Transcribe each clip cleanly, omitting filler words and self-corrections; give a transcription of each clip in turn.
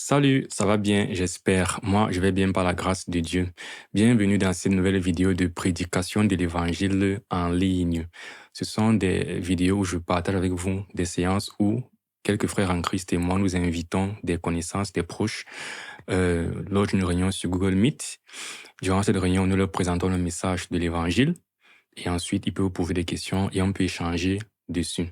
Salut, ça va bien, j'espère. Moi, je vais bien par la grâce de Dieu. Bienvenue dans cette nouvelle vidéo de prédication de l'évangile en ligne. Ce sont des vidéos où je partage avec vous des séances où quelques frères en Christ et moi nous invitons des connaissances, des proches, lors d'une réunion sur Google Meet. Durant cette réunion, nous leur présentons le message de l'évangile et ensuite ils peuvent vous poser des questions et on peut échanger dessus.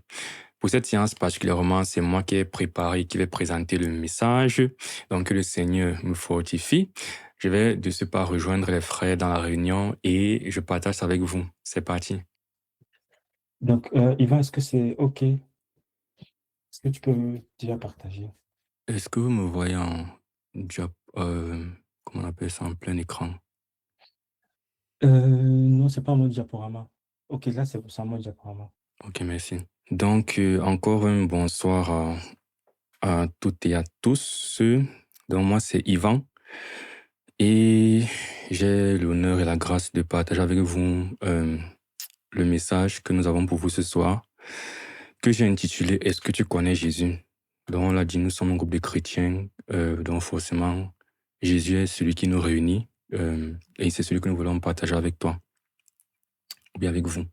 Pour cette séance particulièrement, c'est moi qui ai préparé, qui vais présenter le message. Donc, que le Seigneur me fortifie. Je vais de ce pas rejoindre les frères dans la réunion et je partage ça avec vous. C'est parti. Donc, Yvan, est-ce que c'est OK? Est-ce que tu peux déjà partager? Est-ce que vous me voyez en comment on appelle ça, en plein écran? Non, c'est pas en mode diaporama. OK, là, c'est en mode diaporama. Ok, merci. Donc, encore un bonsoir à toutes et à tous. Donc, moi, c'est Yvan et j'ai l'honneur et la grâce de partager avec vous le message que nous avons pour vous ce soir, que j'ai intitulé Est-ce que tu connais Jésus? Donc, on l'a dit, nous sommes un groupe de chrétiens, donc forcément, Jésus est celui qui nous réunit et c'est celui que nous voulons partager avec toi, ou bien avec vous.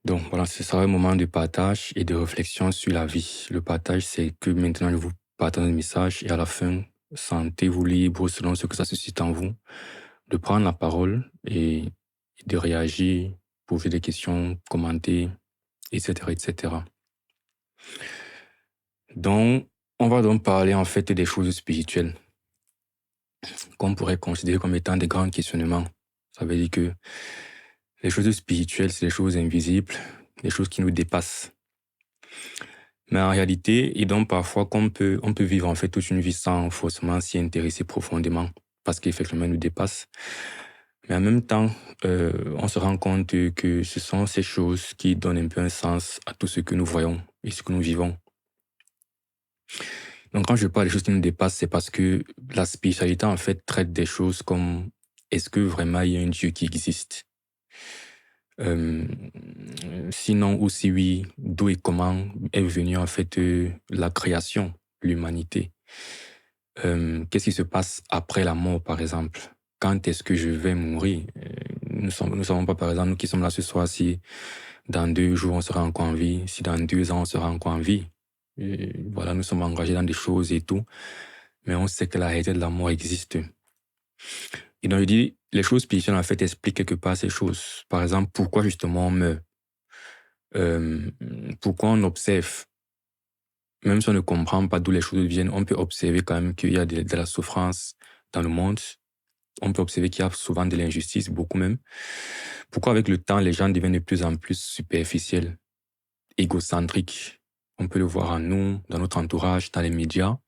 Donc, voilà, ce sera un moment de partage et de réflexion sur la vie. Le partage, c'est que maintenant, je vous partage le message et à la fin, sentez-vous libre selon ce que ça suscite en vous, de prendre la parole et de réagir, poser des questions, commenter, etc., etc. Donc, on va donc parler en fait des choses spirituelles qu'on pourrait considérer comme étant des grands questionnements. Ça veut dire que les choses spirituelles, c'est des choses invisibles, des choses qui nous dépassent. Mais en réalité, et donc parfois on peut vivre en fait toute une vie sans forcément s'y intéresser profondément, parce qu'effectivement, elles nous dépassent. Mais en même temps, on se rend compte que ce sont ces choses qui donnent un peu un sens à tout ce que nous voyons et ce que nous vivons. Donc quand je parle des choses qui nous dépassent, c'est parce que la spiritualité en fait traite des choses comme est-ce que vraiment il y a un Dieu qui existe? Euh, Sinon, ou si oui, d'où et comment est venue en fait la création, l'humanité? Qu'est-ce qui se passe après la mort, par exemple? Quand est-ce que je vais mourir? Nous savons pas, par exemple, nous qui sommes là ce soir, si dans 2 jours on sera encore en vie, si dans 2 ans on sera encore en vie. Voilà, nous sommes engagés dans des choses et tout, mais on sait que la réalité de la mort existe. Et donc, je dis, les choses spirituelles, en fait, expliquent quelque part ces choses. Par exemple, pourquoi justement on meurt? Euh, Pourquoi on observe? Même si on ne comprend pas d'où les choses viennent, on peut observer quand même qu'il y a de la souffrance dans le monde. On peut observer qu'il y a souvent de l'injustice, beaucoup même. Pourquoi avec le temps, les gens deviennent de plus en plus superficiels, égocentriques? On peut le voir en nous, dans notre entourage, dans les médias.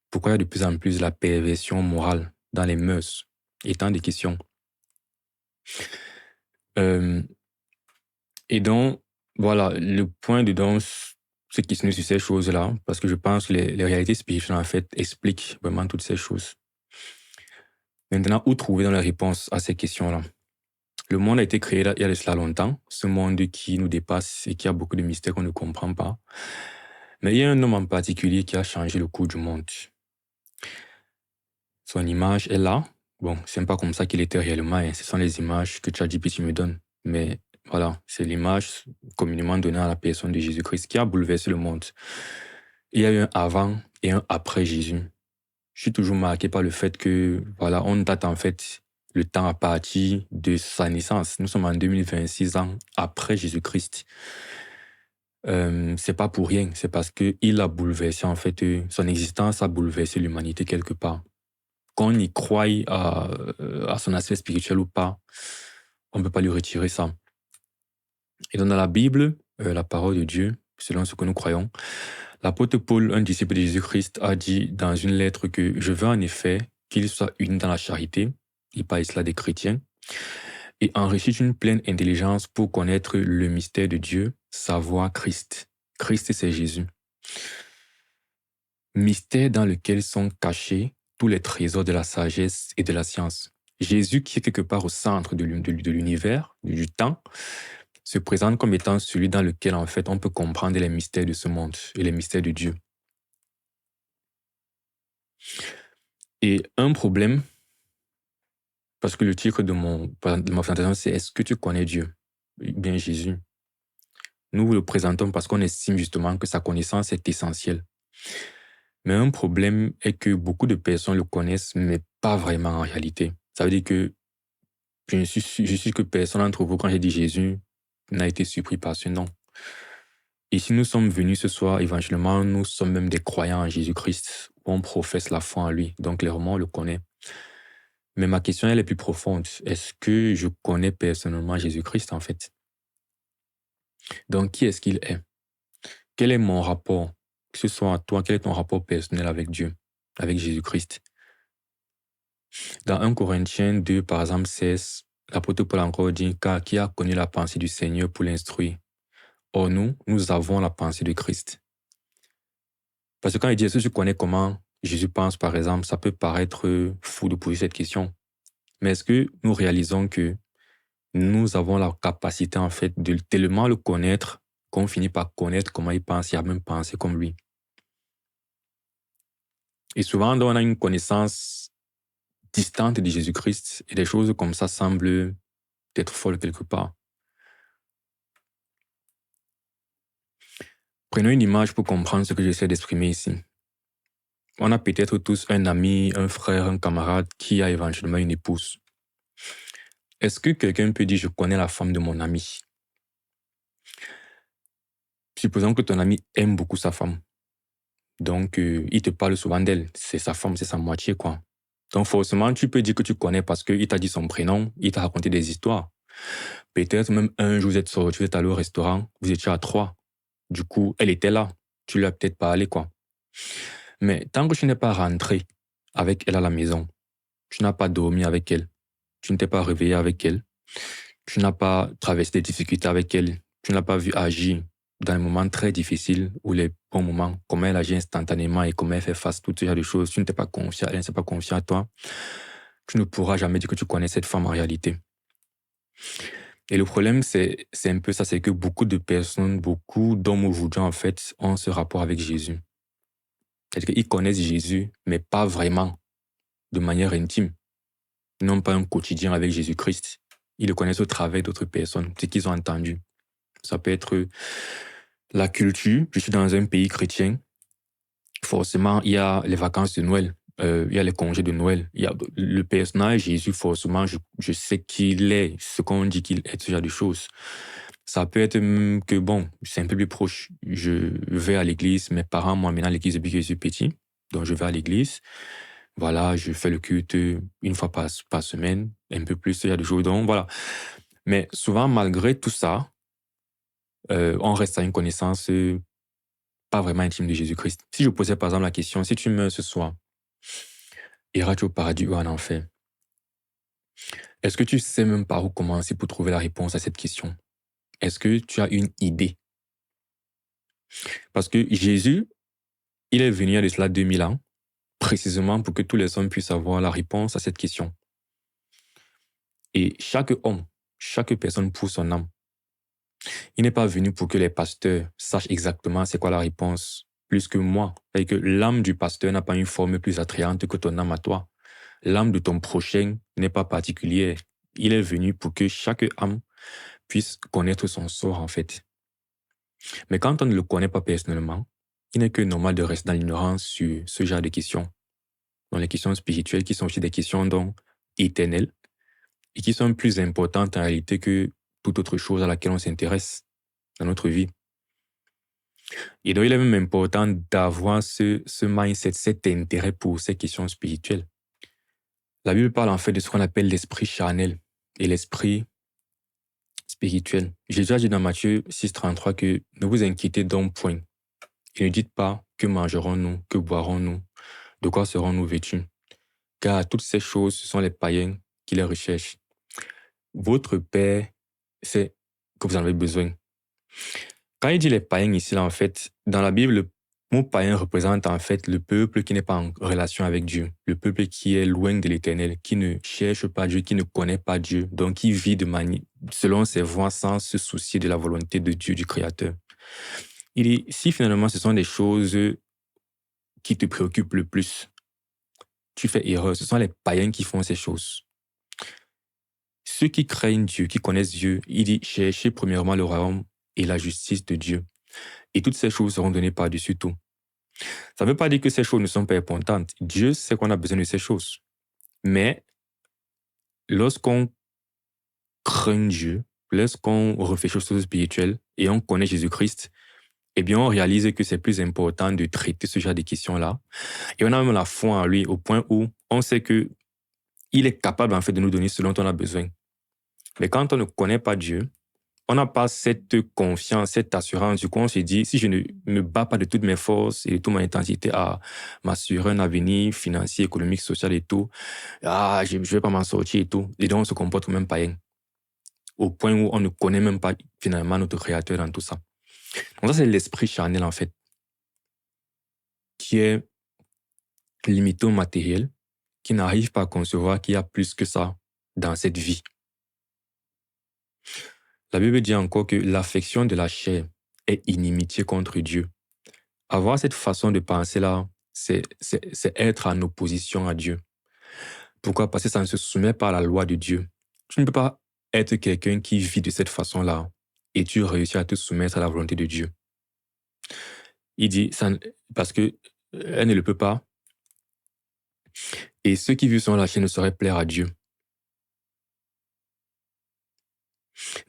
Pourquoi il y a de plus en plus la perversion morale dans les mœurs? Et tant de questions. Euh, et donc, voilà, le point dedans, c'est questionner sur ces choses-là, parce que je pense que les réalités spirituelles, en fait, expliquent vraiment toutes ces choses. Maintenant, où trouver dans la réponse à ces questions-là? Le monde a été créé il y a de cela longtemps, ce monde qui nous dépasse et qui a beaucoup de mystères qu'on ne comprend pas. Mais il y a un homme en particulier qui a changé le cours du monde. Son image est là. Bon, c'est pas comme ça qu'il était réellement, hein. Ce sont les images que ChatGPT me donne. Mais voilà, c'est l'image communément donnée à la personne de Jésus-Christ qui a bouleversé le monde. Il y a eu un avant et un après Jésus. Je suis toujours marqué par le fait que, voilà, on date en fait le temps à partir de sa naissance. Nous sommes en 2026 ans après Jésus-Christ. C'est pas pour rien, c'est parce que il a bouleversé en fait, son existence a bouleversé l'humanité quelque part. Qu'on y croie à son aspect spirituel ou pas, on ne peut pas lui retirer ça. Et donc dans la Bible, la parole de Dieu, selon ce que nous croyons, l'apôtre Paul, un disciple de Jésus-Christ, a dit dans une lettre que je veux en effet qu'ils soient unis dans la charité, il parle cela des chrétiens, et enrichis d'une pleine intelligence pour connaître le mystère de Dieu, savoir Christ. Christ, c'est Jésus. Mystère dans lequel sont cachés tous les trésors de la sagesse et de la science. Jésus, qui est quelque part au centre de l'univers, du temps, se présente comme étant celui dans lequel, en fait, on peut comprendre les mystères de ce monde et les mystères de Dieu. Et un problème, parce que le titre de ma présentation, c'est « Est-ce que tu connais Dieu ?» Bien Jésus. Nous le présentons parce qu'on estime justement que sa connaissance est essentielle. Mais un problème est que beaucoup de personnes le connaissent, mais pas vraiment en réalité. Ça veut dire que je suis sûr que personne d'entre vous, quand j'ai dit Jésus, n'a été surpris par ce nom. Et si nous sommes venus ce soir, éventuellement, nous sommes même des croyants en Jésus-Christ, on professe la foi en lui, donc clairement, on le connaît. Mais ma question, elle est plus profonde. Est-ce que je connais personnellement Jésus-Christ, en fait? Donc, qui est-ce qu'il est? Quel est mon rapport? Que ce soit à toi, quel est ton rapport personnel avec Dieu, avec Jésus-Christ? Dans 1 Corinthiens 2, par exemple, 16, l'apôtre Paul encore dit « Car qui a connu la pensée du Seigneur pour l'instruire? Or nous avons la pensée de Christ. » Parce que quand il dit « Est-ce que tu connais comment Jésus pense, par exemple ?» ça peut paraître fou de poser cette question. Mais est-ce que nous réalisons que nous avons la capacité, en fait, de tellement le connaître qu'on finit par connaître comment il pense, et à même penser comme lui? Et souvent, on a une connaissance distante de Jésus-Christ et des choses comme ça semblent être folles quelque part. Prenons une image pour comprendre ce que j'essaie d'exprimer ici. On a peut-être tous un ami, un frère, un camarade qui a éventuellement une épouse. Est-ce que quelqu'un peut dire « je connais la femme de mon ami » ? Supposons que ton ami aime beaucoup sa femme. Donc, il te parle souvent d'elle. C'est sa femme, c'est sa moitié, quoi. Donc, forcément, tu peux dire que tu connais parce qu'il t'a dit son prénom, il t'a raconté des histoires. Peut-être même un jour, vous êtes sortis, vous êtes allé au restaurant, vous étiez à 3. Du coup, elle était là. Tu lui as peut-être parlé, quoi. Mais tant que tu n'es pas rentré avec elle à la maison, tu n'as pas dormi avec elle, tu ne t'es pas réveillé avec elle, tu n'as pas traversé des difficultés avec elle, tu n'as pas vu agir dans les moments très difficiles ou les bons moments, comment elle agit instantanément et comment elle fait face à toutes ces de choses, tu ne t'es pas confiant, elle ne s'est pas confiée à toi, tu ne pourras jamais dire que tu connais cette femme en réalité. Et le problème, c'est un peu ça, c'est que beaucoup de personnes, beaucoup d'hommes aujourd'hui, en fait, ont ce rapport avec Jésus. C'est-à-dire qu'ils connaissent Jésus, mais pas vraiment, de manière intime. Ils n'ont pas un quotidien avec Jésus-Christ. Ils le connaissent au travers d'autres personnes, ce qu'ils ont entendu. Ça peut être la culture. Je suis dans un pays chrétien. Forcément, il y a les vacances de Noël. Il y a les congés de Noël. Il y a le personnage Jésus, forcément, je sais qu'il est ce qu'on dit qu'il est, ce genre de choses. Ça peut être même que, bon, c'est un peu plus proche. Je vais à l'église. Mes parents m'ont amené à l'église depuis que je suis petit. Donc, je vais à l'église. Voilà, je fais le culte une fois par semaine, un peu plus, il y a des jours. Donc, voilà. Mais souvent, malgré tout ça, on reste à une connaissance pas vraiment intime de Jésus-Christ. Si je posais par exemple la question, si tu meurs ce soir, iras-tu au paradis ou en enfer? Est-ce que tu sais même par où commencer pour trouver la réponse à cette question? Est-ce que tu as une idée? Parce que Jésus, il est venu il y a de cela 2000 ans, précisément pour que tous les hommes puissent avoir la réponse à cette question. Et chaque homme, chaque personne pour son âme. Il n'est pas venu pour que les pasteurs sachent exactement c'est quoi la réponse, plus que moi. C'est-à-dire que l'âme du pasteur n'a pas une forme plus attrayante que ton âme à toi. L'âme de ton prochain n'est pas particulière. Il est venu pour que chaque âme puisse connaître son sort, en fait. Mais quand on ne le connaît pas personnellement, il n'est que normal de rester dans l'ignorance sur ce genre de questions. Dans les questions spirituelles, qui sont aussi des questions donc éternelles et qui sont plus importantes en réalité que toute autre chose à laquelle on s'intéresse dans notre vie. Et donc, il est même important d'avoir ce mindset, cet intérêt pour ces questions spirituelles. La Bible parle en fait de ce qu'on appelle l'esprit charnel et l'esprit spirituel. Jésus a dit dans Matthieu 6,33 que ne vous inquiétez donc point. Et ne dites pas que mangerons-nous, que boirons-nous, de quoi serons-nous vêtus. Car toutes ces choses, ce sont les païens qui les recherchent. Votre Père sait que vous en avez besoin. Quand il dit les païens ici, là, en fait, dans la Bible, le mot païen représente en fait le peuple qui n'est pas en relation avec Dieu, le peuple qui est loin de l'Éternel, qui ne cherche pas Dieu, qui ne connaît pas Dieu, donc qui vit selon ses voies sans se soucier de la volonté de Dieu, du Créateur. Il dit, si finalement ce sont des choses qui te préoccupent le plus, tu fais erreur. Ce sont les païens qui font ces choses. Ceux qui craignent Dieu, qui connaissent Dieu, il dit, cherchez premièrement le royaume et la justice de Dieu. Et toutes ces choses seront données par-dessus tout. Ça ne veut pas dire que ces choses ne sont pas importantes. Dieu sait qu'on a besoin de ces choses. Mais lorsqu'on craint Dieu, lorsqu'on réfléchit aux choses spirituelles et on connaît Jésus-Christ, eh bien, on réalise que c'est plus important de traiter ce genre de questions-là. Et on a même la foi en lui au point où on sait que il est capable, en fait, de nous donner ce dont on a besoin. Mais quand on ne connaît pas Dieu, on n'a pas cette confiance, cette assurance. Du coup, on se dit, si je ne me bats pas de toutes mes forces et de toute mon intensité à m'assurer un avenir financier, économique, social et tout, je ne vais pas m'en sortir et tout. Et donc, on se comporte comme même païen. Au point où on ne connaît même pas, finalement, notre Créateur dans tout ça. Donc ça, c'est l'esprit charnel, en fait, qui est limité au matériel, qui n'arrive pas à concevoir qu'il y a plus que ça dans cette vie. La Bible dit encore que l'affection de la chair est inimitié contre Dieu. Avoir cette façon de penser-là, c'est être en opposition à Dieu. Pourquoi? Parce que ça ne se soumet pas à la loi de Dieu. Tu ne peux pas être quelqu'un qui vit de cette façon-là et tu réussis à te soumettre à la volonté de Dieu. Il dit, parce que elle ne le peut pas. Et ceux qui vivent selon la chair ne sauraient plaire à Dieu.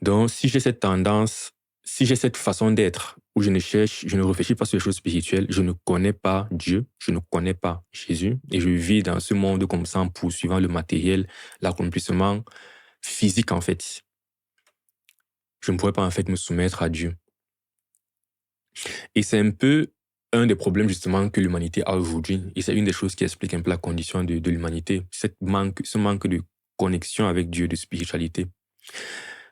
Donc, si j'ai cette tendance, si j'ai cette façon d'être, où je ne réfléchis pas sur les choses spirituelles, je ne connais pas Dieu, je ne connais pas Jésus, et je vis dans ce monde comme ça en poursuivant le matériel, l'accomplissement physique en fait. Je ne pourrais pas en fait me soumettre à Dieu. Et c'est un peu un des problèmes justement que l'humanité a aujourd'hui, et c'est une des choses qui explique un peu la condition de l'humanité, ce manque de connexion avec Dieu, de spiritualité.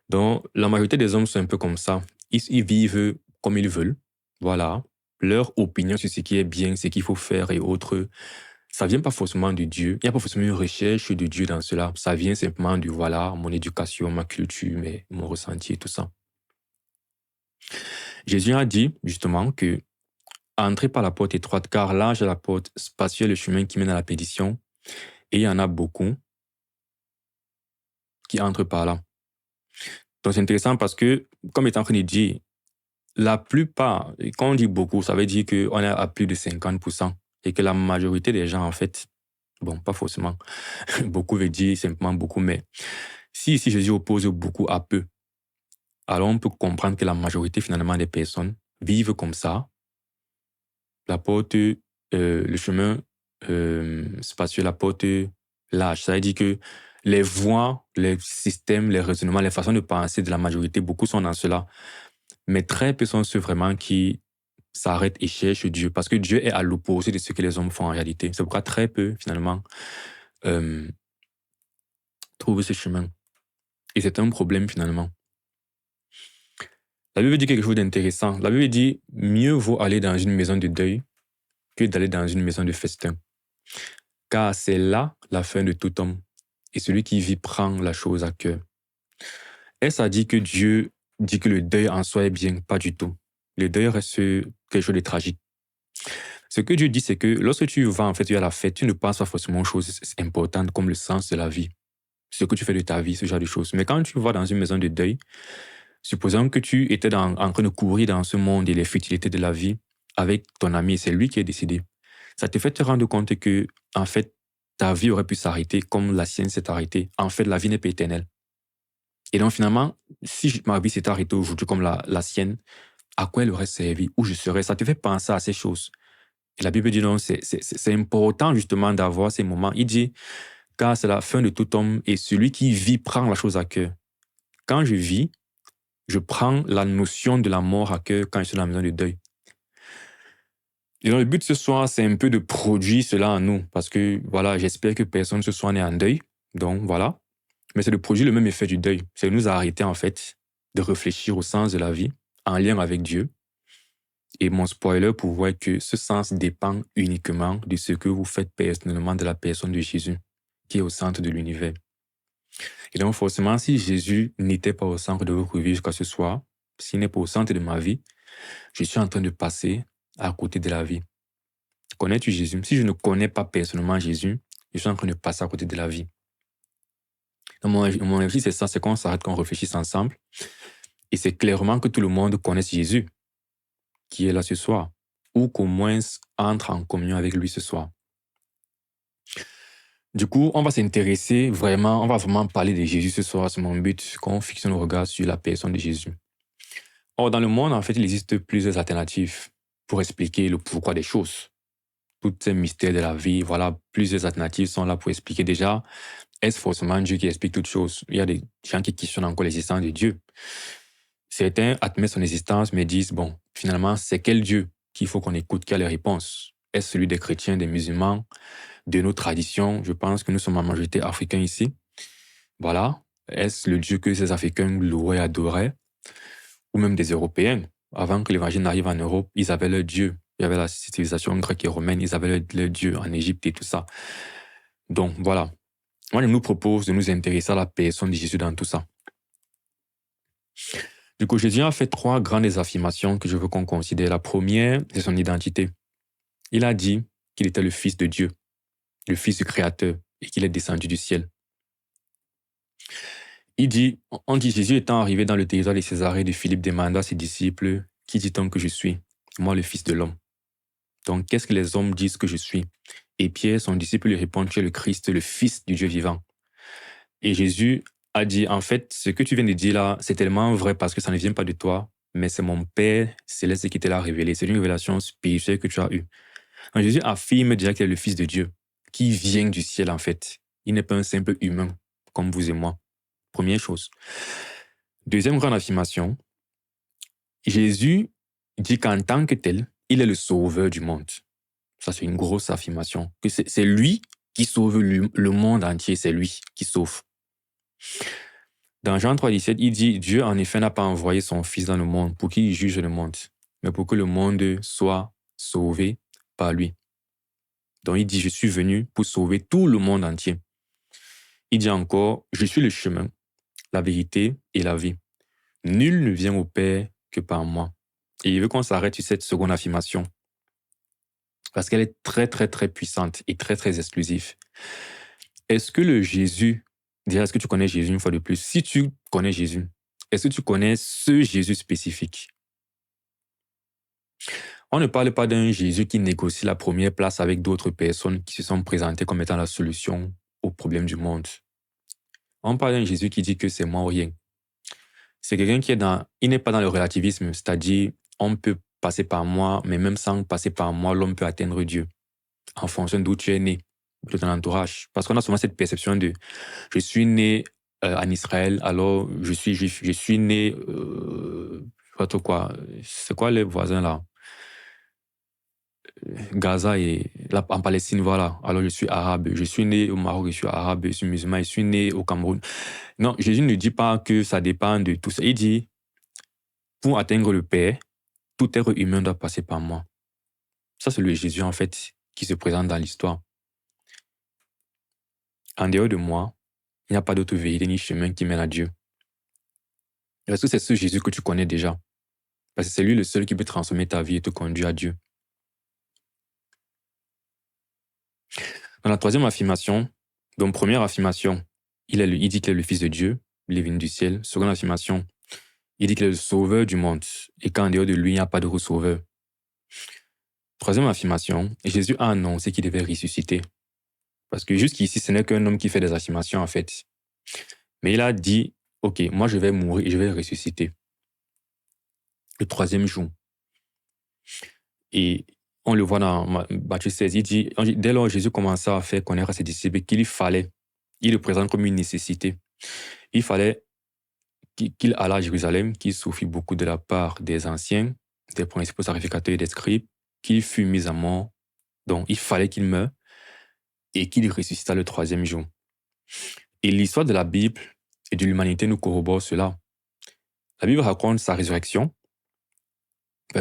Donc, la majorité des hommes sont un peu comme ça. Ils vivent comme ils veulent. Voilà. Leur opinion sur ce qui est bien, ce qu'il faut faire et autres, ça ne vient pas forcément de Dieu. Il n'y a pas forcément une recherche de Dieu dans cela. Ça vient simplement de, voilà, mon éducation, ma culture, mon ressenti et tout ça. Jésus a dit, justement, que entrez par la porte étroite, car large est la porte, spacieux est le chemin qui mène à la perdition, et il y en a beaucoup qui entrent par là. Donc, c'est intéressant parce que, comme est en train de dire, la plupart, quand on dit beaucoup, ça veut dire qu'on est à plus de 50% et que la majorité des gens, en fait, bon, pas forcément, beaucoup veut dire simplement beaucoup, mais si Jésus oppose beaucoup à peu, alors on peut comprendre que la majorité, finalement, des personnes vivent comme ça. La porte, le chemin spacieux, la porte large. Ça veut dire que les voies, les systèmes, les raisonnements, les façons de penser de la majorité, beaucoup sont dans cela. Mais très peu sont ceux vraiment qui s'arrêtent et cherchent Dieu. Parce que Dieu est à l'opposé de ce que les hommes font en réalité. C'est pourquoi très peu, finalement, trouvent ce chemin. Et c'est un problème, finalement. La Bible dit quelque chose d'intéressant. La Bible dit, mieux vaut aller dans une maison de deuil que d'aller dans une maison de festin. Car c'est là la fin de tout homme. Et celui qui vit prend la chose à cœur. Est-ce à dire que Dieu dit que le deuil en soi est bien? Pas du tout. Le deuil reste quelque chose de tragique. Ce que Dieu dit, c'est que lorsque tu vas en fait à la fête, tu ne penses pas forcément aux choses importantes comme le sens de la vie, ce que tu fais de ta vie, ce genre de choses. Mais quand tu vas dans une maison de deuil, supposons que tu étais en train de courir dans ce monde et les futilités de la vie avec ton ami, c'est lui qui est décédé. Ça te fait te rendre compte que, en fait, ta vie aurait pu s'arrêter comme la sienne s'est arrêtée. En fait, la vie n'est pas éternelle. Et donc, finalement, si ma vie s'est arrêtée aujourd'hui comme la sienne, à quoi elle aurait servi? Où je serais? Ça te fait penser à ces choses. Et la Bible dit non, c'est important justement d'avoir ces moments. Il dit, car c'est la fin de tout homme et celui qui vit prend la chose à cœur. Quand je vis, je prends la notion de la mort à cœur quand je suis dans la maison de deuil. Et donc, le but ce soir, c'est un peu de produire cela en nous. Parce que, voilà, j'espère que personne ce soir n'est en deuil. Donc, voilà. Mais c'est de produire le même effet du deuil. C'est de nous arrêter, en fait, de réfléchir au sens de la vie en lien avec Dieu. Et mon spoiler pour voir que ce sens dépend uniquement de ce que vous faites personnellement de la personne de Jésus, qui est au centre de l'univers. Et donc, forcément, si Jésus n'était pas au centre de votre vie jusqu'à ce soir, s'il n'est pas au centre de ma vie, je suis en train de passer à côté de la vie. Connais-tu Jésus? Si je ne connais pas personnellement Jésus, Je suis en train de passer à côté de la vie. Donc, mon avis, c'est ça, c'est qu'on s'arrête, qu'on réfléchisse ensemble. Et c'est clairement que tout le monde connaisse Jésus, qui est là ce soir, ou qu'au moins entre en communion avec lui ce soir. Du coup, on va s'intéresser vraiment, on va vraiment parler de Jésus ce soir. C'est mon but, qu'on fixe nos regards sur la personne de Jésus. Or, dans le monde, en fait, il existe plusieurs alternatives pour expliquer le pourquoi des choses. Tous ces mystères de la vie, voilà, plusieurs alternatives sont là pour expliquer déjà, est-ce forcément Dieu qui explique toutes choses? Il y a des gens qui questionnent encore l'existence de Dieu. Certains admettent son existence, mais disent, bon, finalement, c'est quel Dieu qu'il faut qu'on écoute, qui a les réponses? Est-ce celui des chrétiens, des musulmans, de nos traditions? Je pense que nous sommes en majorité africains ici. Voilà. Est-ce le Dieu que ces Africains louaient, adoraient? Ou même des Européens? Avant que l'évangile n'arrive en Europe, ils avaient leur Dieu. Il y avait la civilisation grecque et romaine, ils avaient leur Dieu en Égypte et tout ça. Donc, voilà. Moi, je nous propose de nous intéresser à la personne de Jésus dans tout ça. Du coup, Jésus a fait 3 grandes affirmations que je veux qu'on considère. La première, c'est son identité. Il a dit qu'il était le Fils de Dieu, le Fils du Créateur, et qu'il est descendu du ciel. On dit, Jésus étant arrivé dans le territoire de Césarée de Philippe, demanda à ses disciples, « Qui dit-on que je suis? Moi, le Fils de l'homme. » Donc, qu'est-ce que les hommes disent que je suis? Et Pierre, son disciple, lui répond, « Tu es le Christ, le Fils du Dieu vivant. » Et Jésus a dit, en fait, ce que tu viens de dire là, c'est tellement vrai parce que ça ne vient pas de toi, mais c'est mon Père céleste qui te l'a révélé. C'est une révélation spirituelle que tu as eue. Donc Jésus affirme déjà qu'il est le Fils de Dieu, qui vient du ciel en fait. Il n'est pas un simple humain, comme vous et moi. Première chose. Deuxième grande affirmation, Jésus dit qu'en tant que tel, il est le sauveur du monde. Ça, c'est une grosse affirmation. Que c'est lui qui sauve le monde entier, c'est lui qui sauve. Dans Jean 3,17, il dit, Dieu en effet n'a pas envoyé son Fils dans le monde pour qu'il juge le monde, mais pour que le monde soit sauvé par lui. Donc il dit, je suis venu pour sauver tout le monde entier. Il dit encore, je suis le chemin, la vérité et la vie. Nul ne vient au Père que par moi. Et il veut qu'on s'arrête sur cette seconde affirmation, parce qu'elle est très, très, très puissante et très, très exclusive. Est-ce que le Jésus, déjà, est-ce que tu connais Jésus une fois de plus? Si tu connais Jésus, est-ce que tu connais ce Jésus spécifique? On ne parle pas d'un Jésus qui négocie la première place avec d'autres personnes qui se sont présentées comme étant la solution aux problèmes du monde. On parle d'un Jésus qui dit que c'est moi ou rien. C'est quelqu'un qui il n'est pas dans le relativisme, c'est-à-dire on peut passer par moi, mais même sans passer par moi, l'homme peut atteindre Dieu en fonction d'où tu es né, de ton entourage. Parce qu'on a souvent cette perception de je suis né en Israël, alors je suis juif, je suis né, je sais pas trop quoi, c'est quoi les voisins là? Gaza et là, en Palestine, voilà. Alors je suis arabe, je suis né au Maroc, je suis arabe, je suis musulman, je suis né au Cameroun. Non, Jésus ne dit pas que ça dépend de tout ça. Il dit, pour atteindre le Père, tout être humain doit passer par moi. Ça, c'est le Jésus, en fait, qui se présente dans l'histoire. En dehors de moi, il n'y a pas d'autre vérité ni chemin qui mène à Dieu. Est-ce que c'est ce Jésus que tu connais déjà? Parce que c'est lui le seul qui peut transformer ta vie et te conduire à Dieu. Dans la troisième affirmation, donc première affirmation, il dit qu'il est le Fils de Dieu, il est venu du ciel. Seconde affirmation, il dit qu'il est le sauveur du monde et qu'en dehors de lui, il n'y a pas de sauveur. Troisième affirmation, Jésus a annoncé qu'il devait ressusciter. Parce que jusqu'ici, ce n'est qu'un homme qui fait des affirmations en fait. Mais il a dit, ok, moi je vais mourir et je vais ressusciter. Le troisième jour. Et on le voit dans Matthieu 16, il dit, dès lors Jésus commença à faire connaître à ses disciples qu'il fallait, il le présente comme une nécessité. Il fallait qu'il allât à Jérusalem, qu'il souffrit beaucoup de la part des anciens, des principaux sacrificateurs et des scribes, qu'il fut mis à mort. Donc, il fallait qu'il meure et qu'il ressuscita le troisième jour. Et l'histoire de la Bible et de l'humanité nous corrobore cela. La Bible raconte sa résurrection.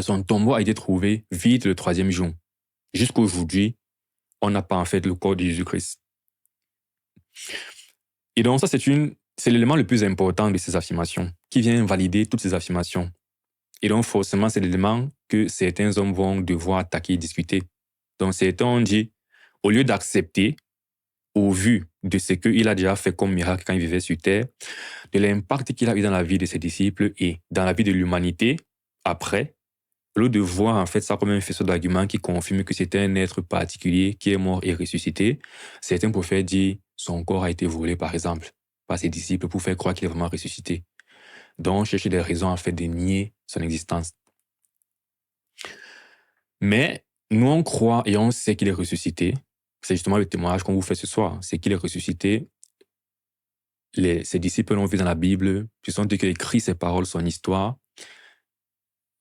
Son tombeau a été trouvé vide le troisième jour. Jusqu'aujourd'hui, on n'a pas en fait le corps de Jésus-Christ. Et donc ça, c'est l'élément le plus important de ces affirmations, qui vient valider toutes ces affirmations. Et donc forcément, c'est l'élément que certains hommes vont devoir attaquer et discuter. Donc certains ont dit, au lieu d'accepter au vu de ce qu'il a déjà fait comme miracle quand il vivait sur terre, de l'impact qu'il a eu dans la vie de ses disciples et dans la vie de l'humanité après, au lieu de voir en fait ça comme un faisceau d'arguments qui confirme que c'était un être particulier qui est mort et ressuscité, certains prophètes disent son corps a été volé par exemple par ses disciples pour faire croire qu'il est vraiment ressuscité. Donc on cherche des raisons en fait de nier son existence. Mais nous on croit et on sait qu'il est ressuscité. C'est justement le témoignage qu'on vous fait ce soir, c'est qu'il est ressuscité. Ses disciples l'ont vu dans la Bible, ce sont eux qui ont écrit ses paroles, son histoire.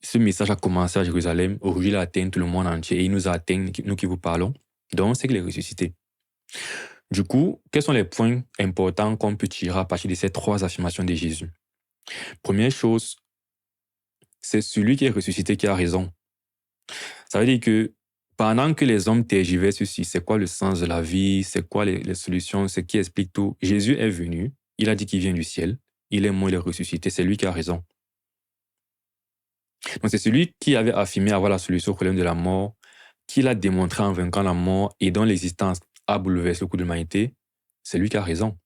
Ce message a commencé à Jérusalem, aujourd'hui il a atteint tout le monde entier et il nous a atteint, nous qui vous parlons. Donc, on sait qu'il est ressuscité. Du coup, quels sont les points importants qu'on peut tirer à partir de ces 3 affirmations de Jésus? Première chose, c'est celui qui est ressuscité qui a raison. Ça veut dire que pendant que les hommes tergiversent sur c'est quoi le sens de la vie, c'est quoi les solutions, ce qui explique tout, Jésus est venu, il a dit qu'il vient du ciel, il est mort, il est ressuscité, c'est lui qui a raison. Donc c'est celui qui avait affirmé avoir la solution au problème de la mort, qui l'a démontré en vainquant la mort et dont l'existence a bouleversé le cours de l'humanité, c'est lui qui a raison.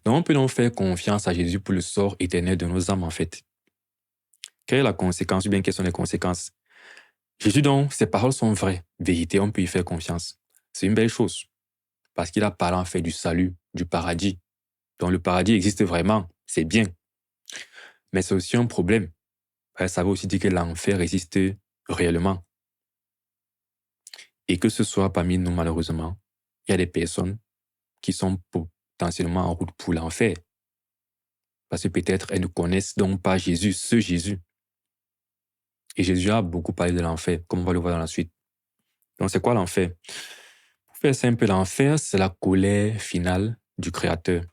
Donc on peut donc faire confiance à Jésus pour le sort éternel de nos âmes en fait. Quelle est la conséquence ou bien quelles sont les conséquences? Jésus donc, ses paroles sont vraies, vérité, on peut y faire confiance. C'est une belle chose, parce qu'il a parlé en fait du salut, du paradis. Donc le paradis existe vraiment, c'est bien. Mais c'est aussi un problème. Ça veut aussi dire que l'enfer existe réellement. Et que ce soit parmi nous, malheureusement, il y a des personnes qui sont potentiellement en route pour l'enfer. Parce que peut-être elles ne connaissent donc pas Jésus, ce Jésus. Et Jésus a beaucoup parlé de l'enfer, comme on va le voir dans la suite. Donc c'est quoi l'enfer? Pour faire simple, l'enfer, c'est la colère finale du Créateur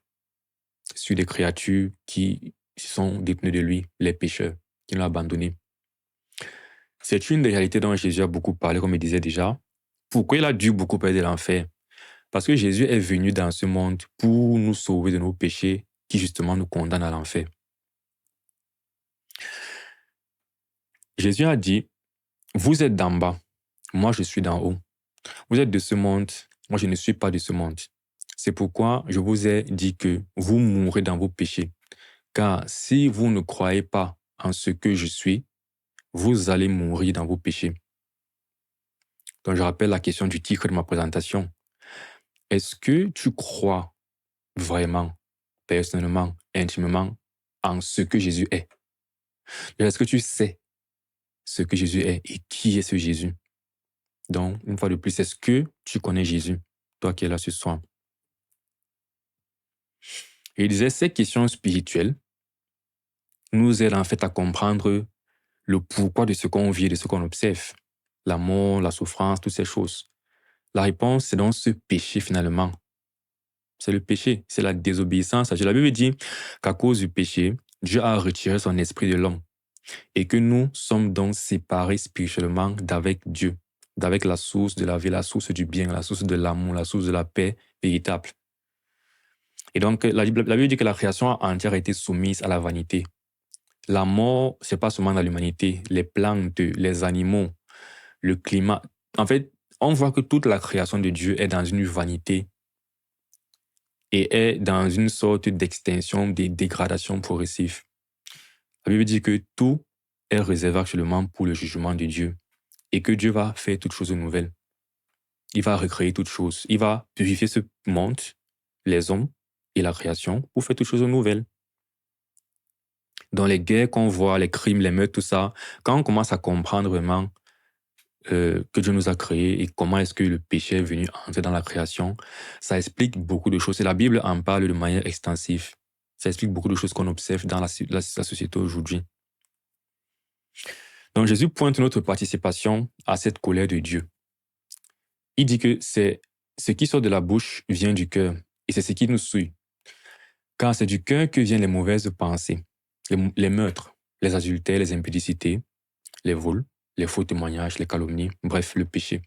sur des créatures qui sont détenues de lui, les pécheurs, qui l'ont abandonné. C'est une des réalités dont Jésus a beaucoup parlé, comme il disait déjà. Pourquoi il a dû beaucoup parler de l'enfer? Parce que Jésus est venu dans ce monde pour nous sauver de nos péchés qui justement nous condamnent à l'enfer. Jésus a dit, vous êtes d'en bas, moi je suis d'en haut. Vous êtes de ce monde, moi je ne suis pas de ce monde. C'est pourquoi je vous ai dit que vous mourrez dans vos péchés. Car si vous ne croyez pas en ce que je suis, vous allez mourir dans vos péchés. Donc je rappelle la question du titre de ma présentation. Est-ce que tu crois vraiment, personnellement, intimement, en ce que Jésus est? Est-ce que tu sais ce que Jésus est et qui est ce Jésus? Donc, une fois de plus, est-ce que tu connais Jésus, toi qui es là ce soir? Et il disait, ces questions spirituelles nous aident en fait à comprendre le pourquoi de ce qu'on vit, de ce qu'on observe. La mort, la souffrance, toutes ces choses. La réponse, c'est dans ce péché finalement. C'est le péché, c'est la désobéissance. La Bible dit qu'à cause du péché, Dieu a retiré son esprit de l'homme et que nous sommes donc séparés spirituellement d'avec Dieu, d'avec la source de la vie, la source du bien, la source de l'amour, la source de la paix véritable. Et donc, la Bible dit que la création entière a été soumise à la vanité. La mort, c'est pas seulement dans l'humanité, les plantes, les animaux, le climat. En fait, on voit que toute la création de Dieu est dans une vanité et est dans une sorte d'extinction, de dégradation progressive. La Bible dit que tout est réservé actuellement pour le jugement de Dieu et que Dieu va faire toutes choses nouvelles. Il va recréer toutes choses. Il va purifier ce monde, les hommes et la création pour faire toutes choses nouvelles. Dans les guerres qu'on voit, les crimes, les meurtres, tout ça, quand on commence à comprendre vraiment que Dieu nous a créés et comment est-ce que le péché est venu entrer dans la création, ça explique beaucoup de choses. Et la Bible en parle de manière extensive. Ça explique beaucoup de choses qu'on observe dans la société aujourd'hui. Donc Jésus pointe notre participation à cette colère de Dieu. Il dit que c'est ce qui sort de la bouche vient du cœur et c'est ce qui nous suit. Car c'est du cœur que viennent les mauvaises pensées, les meurtres, les adultères, les impudicités, les vols, les faux témoignages, les calomnies, bref, le péché.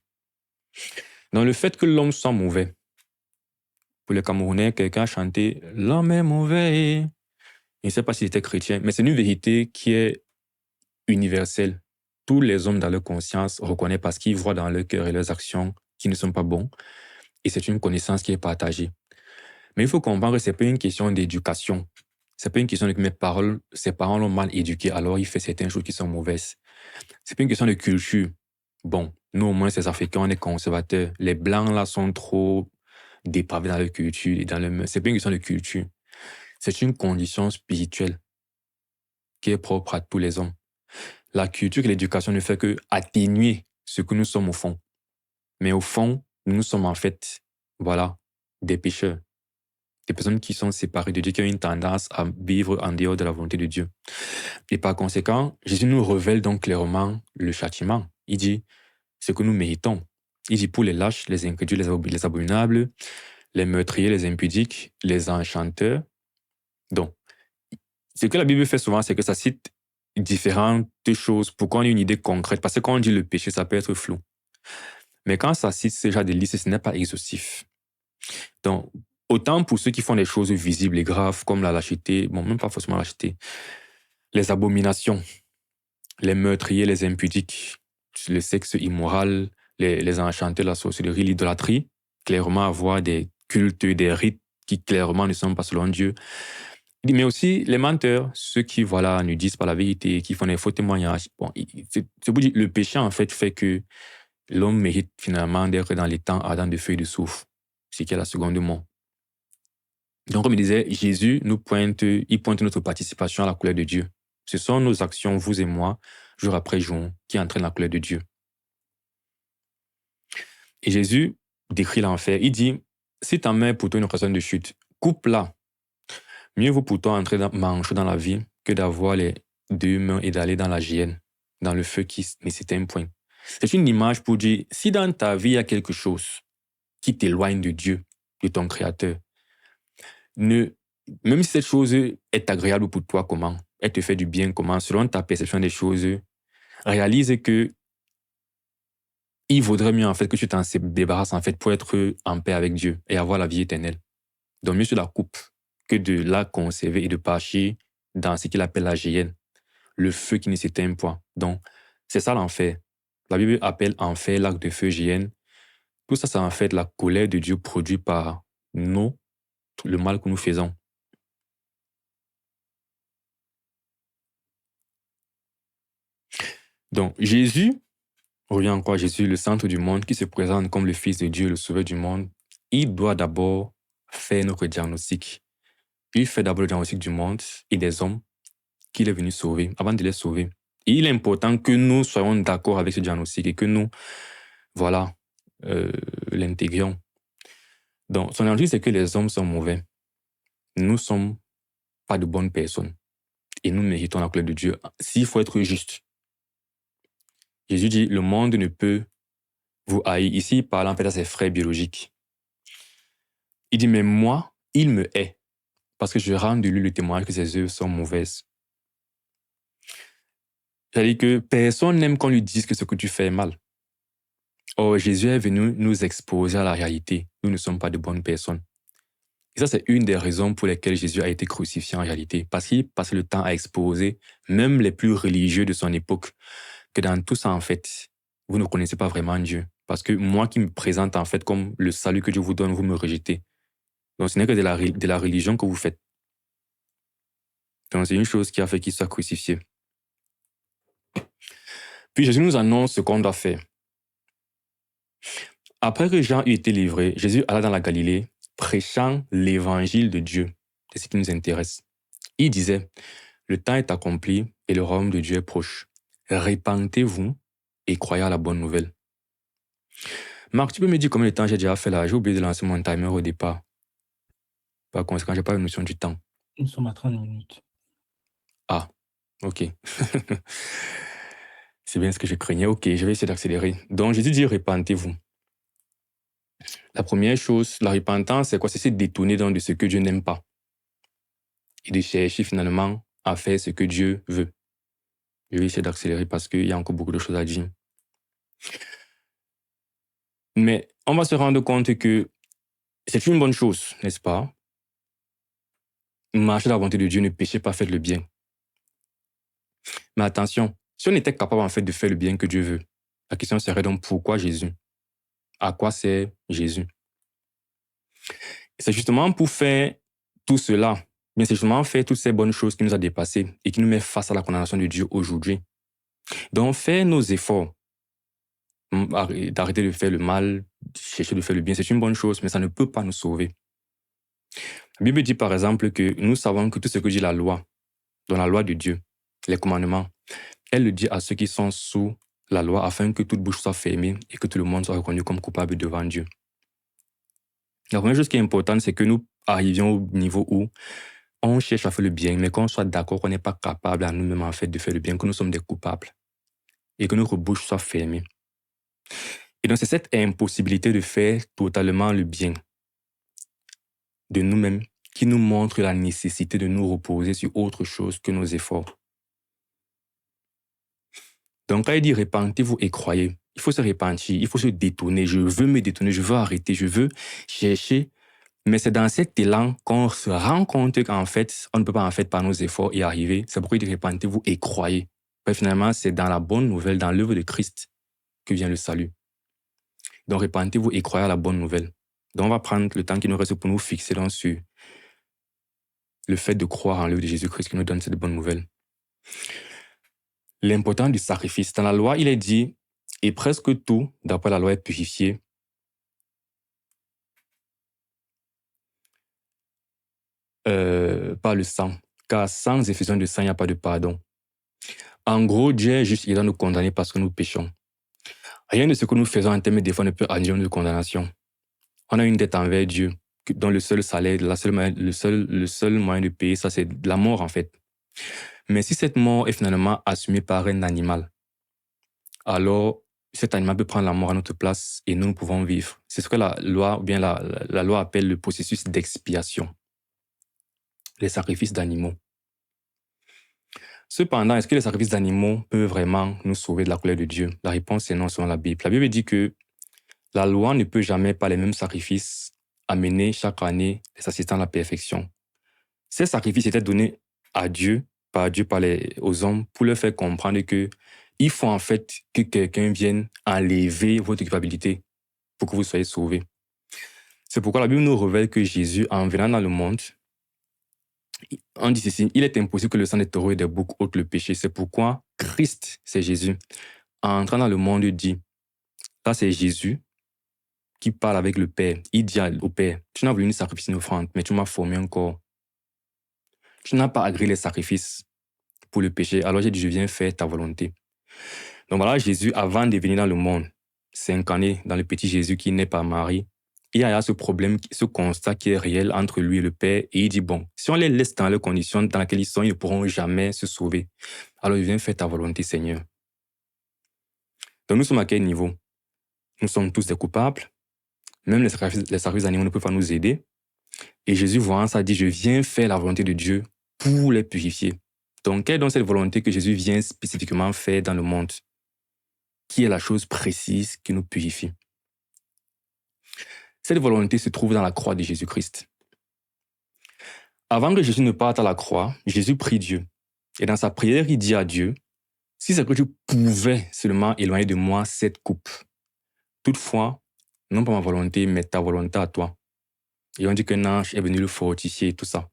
Dans le fait que l'homme soit mauvais, pour les Camerounais, quelqu'un a chanté « L'homme est mauvais ». Je ne sais pas s'il était chrétien, mais c'est une vérité qui est universelle. Tous les hommes dans leur conscience reconnaissent parce qu'ils voient dans leur cœur et leurs actions qui ne sont pas bons. Et c'est une connaissance qui est partagée. Mais il faut comprendre que ce n'est pas une question d'éducation. Ce n'est pas une question de que ses parents l'ont mal éduqué, alors il fait certaines choses qui sont mauvaises. Ce n'est pas une question de culture. Bon, nous au moins, ces Africains, on est conservateurs. Les Blancs, là, sont trop dépravés dans leur culture et dans le... Ce n'est pas une question de culture. C'est une condition spirituelle qui est propre à tous les hommes. La culture et l'éducation ne fait que atténuer ce que nous sommes au fond. Mais au fond, nous sommes en fait, voilà, des pécheurs. Des personnes qui sont séparées de Dieu, qui ont une tendance à vivre en dehors de la volonté de Dieu. Et par conséquent, Jésus nous révèle donc clairement le châtiment. Il dit ce que nous méritons. Il dit pour les lâches, les incrédules, les abominables, les meurtriers, les impudiques, les enchanteurs. Donc, ce que la Bible fait souvent, c'est que ça cite différentes choses pour qu'on ait une idée concrète. Parce que quand on dit le péché, ça peut être flou. Mais quand ça cite ce genre de liste, ce n'est pas exhaustif. Donc, autant pour ceux qui font des choses visibles et graves, comme la lâcheté, bon, même pas forcément la lâcheté, les abominations, les meurtriers, les impudiques, le sexe immoral, les enchanteurs, la sorcellerie, l'idolâtrie, clairement avoir des cultes, des rites qui clairement ne sont pas selon Dieu. Mais aussi les menteurs, ceux qui voilà, ne disent pas la vérité, qui font des faux témoignages. Bon, c'est pour dire, le péché en fait que l'homme mérite finalement d'être dans les temps ardents de feu et de soufre, ce qui est la seconde mort. Donc, comme il disait, Jésus il pointe notre participation à la colère de Dieu. Ce sont nos actions, vous et moi, jour après jour, qui entraînent la colère de Dieu. Et Jésus décrit l'enfer. Il dit, si ta main est pour toi une raison de chute, coupe-la. Mieux vaut pour toi entrer manche dans la vie que d'avoir les deux mains et d'aller dans la géhenne, dans le feu qui ne s'éteint point. C'est une image pour dire, si dans ta vie il y a quelque chose qui t'éloigne de Dieu, de ton Créateur, même si cette chose est agréable pour toi, comment? Elle te fait du bien, comment? Selon ta perception des choses, réalise que il vaudrait mieux en fait que tu t'en débarrasses en fait pour être en paix avec Dieu et avoir la vie éternelle. Donc mieux sur la coupe que de la conserver et de parcher dans ce qu'il appelle la géhenne, le feu qui ne s'éteint point. Donc c'est ça l'enfer. La Bible appelle enfer lac de feu géhenne. Tout ça, c'est en fait la colère de Dieu produite par nous, le mal que nous faisons. Donc Jésus, revient encore à Jésus, le centre du monde, qui se présente comme le Fils de Dieu, le Sauveur du monde, il doit d'abord faire notre diagnostic. Il fait d'abord le diagnostic du monde et des hommes qu'il est venu sauver, avant de les sauver. Et il est important que nous soyons d'accord avec ce diagnostic et que nous, voilà, l'intégrions. Donc, son diagnostic, c'est que les hommes sont mauvais. Nous ne sommes pas de bonnes personnes. Et nous méritons la colère de Dieu. S'il faut être juste. Jésus dit, le monde ne peut vous haïr. Ici, il parle en fait à ses frères biologiques. Il dit, mais moi, il me hait, parce que je rends de lui le témoignage que ses œuvres sont mauvaises. C'est-à-dire que personne n'aime qu'on lui dise que ce que tu fais est mal. Or, Jésus est venu nous exposer à la réalité. Nous ne sommes pas de bonnes personnes. Et ça, c'est une des raisons pour lesquelles Jésus a été crucifié en réalité. Parce qu'il passait le temps à exposer, même les plus religieux de son époque, que dans tout ça, en fait, vous ne connaissez pas vraiment Dieu. Parce que moi qui me présente, en fait, comme le salut que Dieu vous donne, vous me rejetez. Donc, ce n'est que de la religion que vous faites. Donc, c'est une chose qui a fait qu'il soit crucifié. Puis Jésus nous annonce ce qu'on doit faire. Après que Jean eut été livré, Jésus alla dans la Galilée, prêchant l'évangile de Dieu. C'est ce qui nous intéresse. Il disait, le temps est accompli et le royaume de Dieu est proche. Répentez-vous et croyez à la bonne nouvelle. Marc, tu peux me dire combien de temps j'ai déjà fait là? J'ai oublié de lancer mon timer au départ. Par conséquent, je n'ai pas une notion du temps. Nous sommes à 30 minutes. Ah, ok. C'est bien ce que je craignais. Ok, je vais essayer d'accélérer. Donc, Jésus dit, répentez-vous. La première chose, la repentance, c'est quoi? C'est se détourner donc de ce que Dieu n'aime pas. Et de chercher finalement à faire ce que Dieu veut. Je vais essayer d'accélérer parce qu'il y a encore beaucoup de choses à dire. Mais on va se rendre compte que c'est une bonne chose, n'est-ce pas? Marchez dans la volonté de Dieu, ne péchez pas, faites le bien. Mais attention, si on était capable en fait de faire le bien que Dieu veut, la question serait donc pourquoi Jésus? À quoi sert Jésus? C'est justement pour faire tout cela, mais c'est justement faire toutes ces bonnes choses qui nous a dépassés et qui nous met face à la condamnation de Dieu aujourd'hui. Donc, faire nos efforts, d'arrêter de faire le mal, chercher de faire le bien, c'est une bonne chose, mais ça ne peut pas nous sauver. La Bible dit par exemple que nous savons que tout ce que dit la loi, dans la loi de Dieu, les commandements, elle le dit à ceux qui sont sous la loi afin que toute bouche soit fermée et que tout le monde soit reconnu comme coupable devant Dieu. La première chose qui est importante, c'est que nous arrivions au niveau où on cherche à faire le bien, mais qu'on soit d'accord qu'on n'est pas capable à nous-mêmes en fait de faire le bien, que nous sommes des coupables et que notre bouche soit fermée. Et donc c'est cette impossibilité de faire totalement le bien de nous-mêmes qui nous montre la nécessité de nous reposer sur autre chose que nos efforts. Donc quand il dit repentez-vous et croyez, il faut se repentir, il faut se détourner. Je veux me détourner, je veux arrêter, je veux chercher. Mais c'est dans cet élan qu'on se rend compte qu'en fait, on ne peut pas en fait par nos efforts y arriver. C'est pourquoi il dit repentez-vous et croyez. Finalement, c'est dans la bonne nouvelle, dans l'œuvre de Christ que vient le salut. Donc repentez-vous et croyez à la bonne nouvelle. Donc on va prendre le temps qui nous reste pour nous fixer sur le fait de croire en l'œuvre de Jésus-Christ qui nous donne cette bonne nouvelle. L'importance du sacrifice. Dans la loi, il est dit, et presque tout, d'après la loi, est purifié par le sang. Car sans effusion de sang, il n'y a pas de pardon. En gros, Dieu est juste, il doit nous condamner parce que nous péchons. Rien de ce que nous faisons en termes d'efforts ne peut annuler notre condamnation. On a une dette envers Dieu, dont le seul salaire, le seul moyen de payer, ça c'est la mort en fait. Mais si cette mort est finalement assumée par un animal, alors cet animal peut prendre la mort à notre place et nous pouvons vivre. C'est ce que la loi, ou bien la loi appelle le processus d'expiation, les sacrifices d'animaux. Cependant, est-ce que les sacrifices d'animaux peuvent vraiment nous sauver de la colère de Dieu? La réponse est non selon la Bible. La Bible dit que la loi ne peut jamais, par les mêmes sacrifices, amener chaque année les assistants à la perfection. Ces sacrifices étaient donnés à Dieu, aux hommes, pour leur faire comprendre que il faut en fait que quelqu'un vienne enlever votre culpabilité pour que vous soyez sauvés. C'est pourquoi la Bible nous révèle que Jésus, en venant dans le monde, on dit ceci, il est impossible que le sang des taureaux et des boucs ôte le péché. C'est pourquoi Christ, c'est Jésus, en entrant dans le monde, dit, ça c'est Jésus qui parle avec le Père. Il dit au Père, tu n'as voulu sacrifier une offrande, mais tu m'as formé un corps. Tu n'as pas agréé les sacrifices pour le péché, alors j'ai dit, je viens faire ta volonté. Donc voilà, Jésus, avant de venir dans le monde, s'est incarné dans le petit Jésus qui naît par Marie. Il y a ce problème, ce constat qui est réel entre lui et le Père, et il dit, bon, si on les laisse dans les conditions dans lesquelles ils sont, ils ne pourront jamais se sauver. Alors, je viens faire ta volonté, Seigneur. Donc, nous sommes à quel niveau? Nous sommes tous des coupables. Même les sacrifices animaux ne peuvent pas nous aider. Et Jésus, voyant ça, dit, je viens faire la volonté de Dieu pour les purifier. Donc, quelle est donc cette volonté que Jésus vient spécifiquement faire dans le monde? Qui est la chose précise qui nous purifie? Cette volonté se trouve dans la croix de Jésus-Christ. Avant que Jésus ne parte à la croix, Jésus prie Dieu. Et dans sa prière, il dit à Dieu, si c'est que tu pouvais seulement éloigner de moi cette coupe. Toutefois, non pas ma volonté, mais ta volonté à toi. Et on dit qu'un ange est venu le fortifier et tout ça.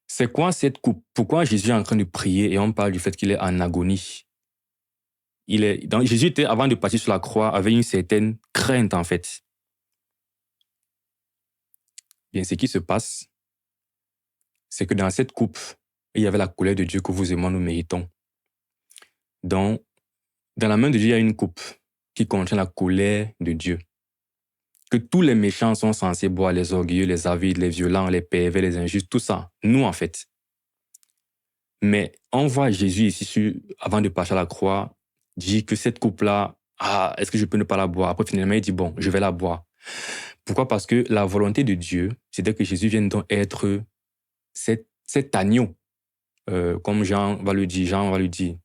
C'est quoi cette coupe? Pourquoi Jésus est en train de prier et on parle du fait qu'il est en agonie? Jésus était, avant de partir sur la croix, avait une certaine crainte en fait. Bien, ce qui se passe, c'est que dans cette coupe, il y avait la colère de Dieu que vous et moi nous méritons. Donc, dans la main de Dieu, il y a une coupe qui contient la colère de Dieu. Que tous les méchants sont censés boire, les orgueilleux, les avides, les violents, les pervers, les injustes, tout ça. Nous, en fait. Mais on voit Jésus ici, avant de partir à la croix, dit que cette coupe-là, est-ce que je peux ne pas la boire? Après, finalement, il dit, bon, je vais la boire. Pourquoi? Parce que la volonté de Dieu, c'était que Jésus vienne donc être cet agneau. Comme Jean va le dire,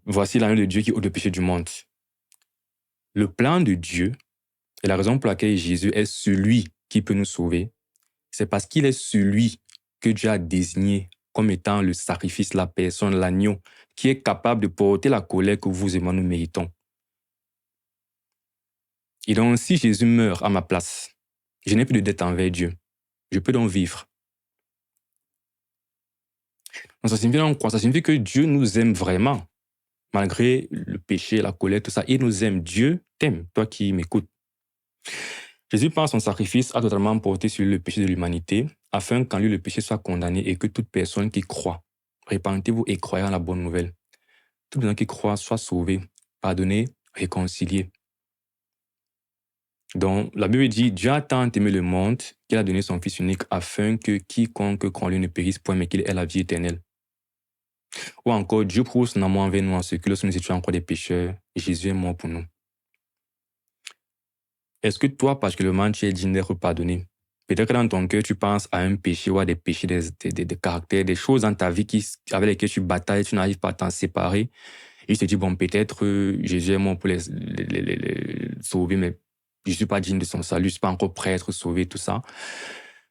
voici l'agneau de Dieu qui ôte le péché du monde. Le plan de Dieu, et la raison pour laquelle Jésus est celui qui peut nous sauver, c'est parce qu'il est celui que Dieu a désigné comme étant le sacrifice, la personne, l'agneau, qui est capable de porter la colère que vous et moi nous méritons. Et donc, si Jésus meurt à ma place, Je n'ai plus de dette envers Dieu. Je peux donc vivre. Donc ça signifie donc quoi? Ça signifie que Dieu nous aime vraiment. Malgré le péché, la colère, tout ça, il nous aime. Dieu t'aime, toi qui m'écoutes. Jésus, par son sacrifice, a totalement porté sur lui le péché de l'humanité, afin qu'en lui le péché soit condamné et que toute personne qui croit, répentez-vous et croyez en la bonne nouvelle. Toute personne qui croit soit sauvée, pardonnée, réconciliée. Donc, la Bible dit, Dieu a tant aimé le monde qu'il a donné son Fils unique afin que quiconque croit en lui ne périsse point, mais qu'il ait la vie éternelle. Ou encore, Dieu prouve son amour envers nous en ce que lorsque nous étions encore des pécheurs, Jésus est mort pour nous. Est-ce que toi, particulièrement, tu es digne d'être pardonné? Peut-être que dans ton cœur, tu penses à un péché ou à des péchés, des caractères, des choses dans ta vie avec lesquelles tu batailles, tu n'arrives pas à t'en séparer. Et tu te dis, bon, peut-être Jésus est mort pour les sauver, mais je ne suis pas digne de son salut, je ne suis pas encore prêt à être sauvé, tout ça.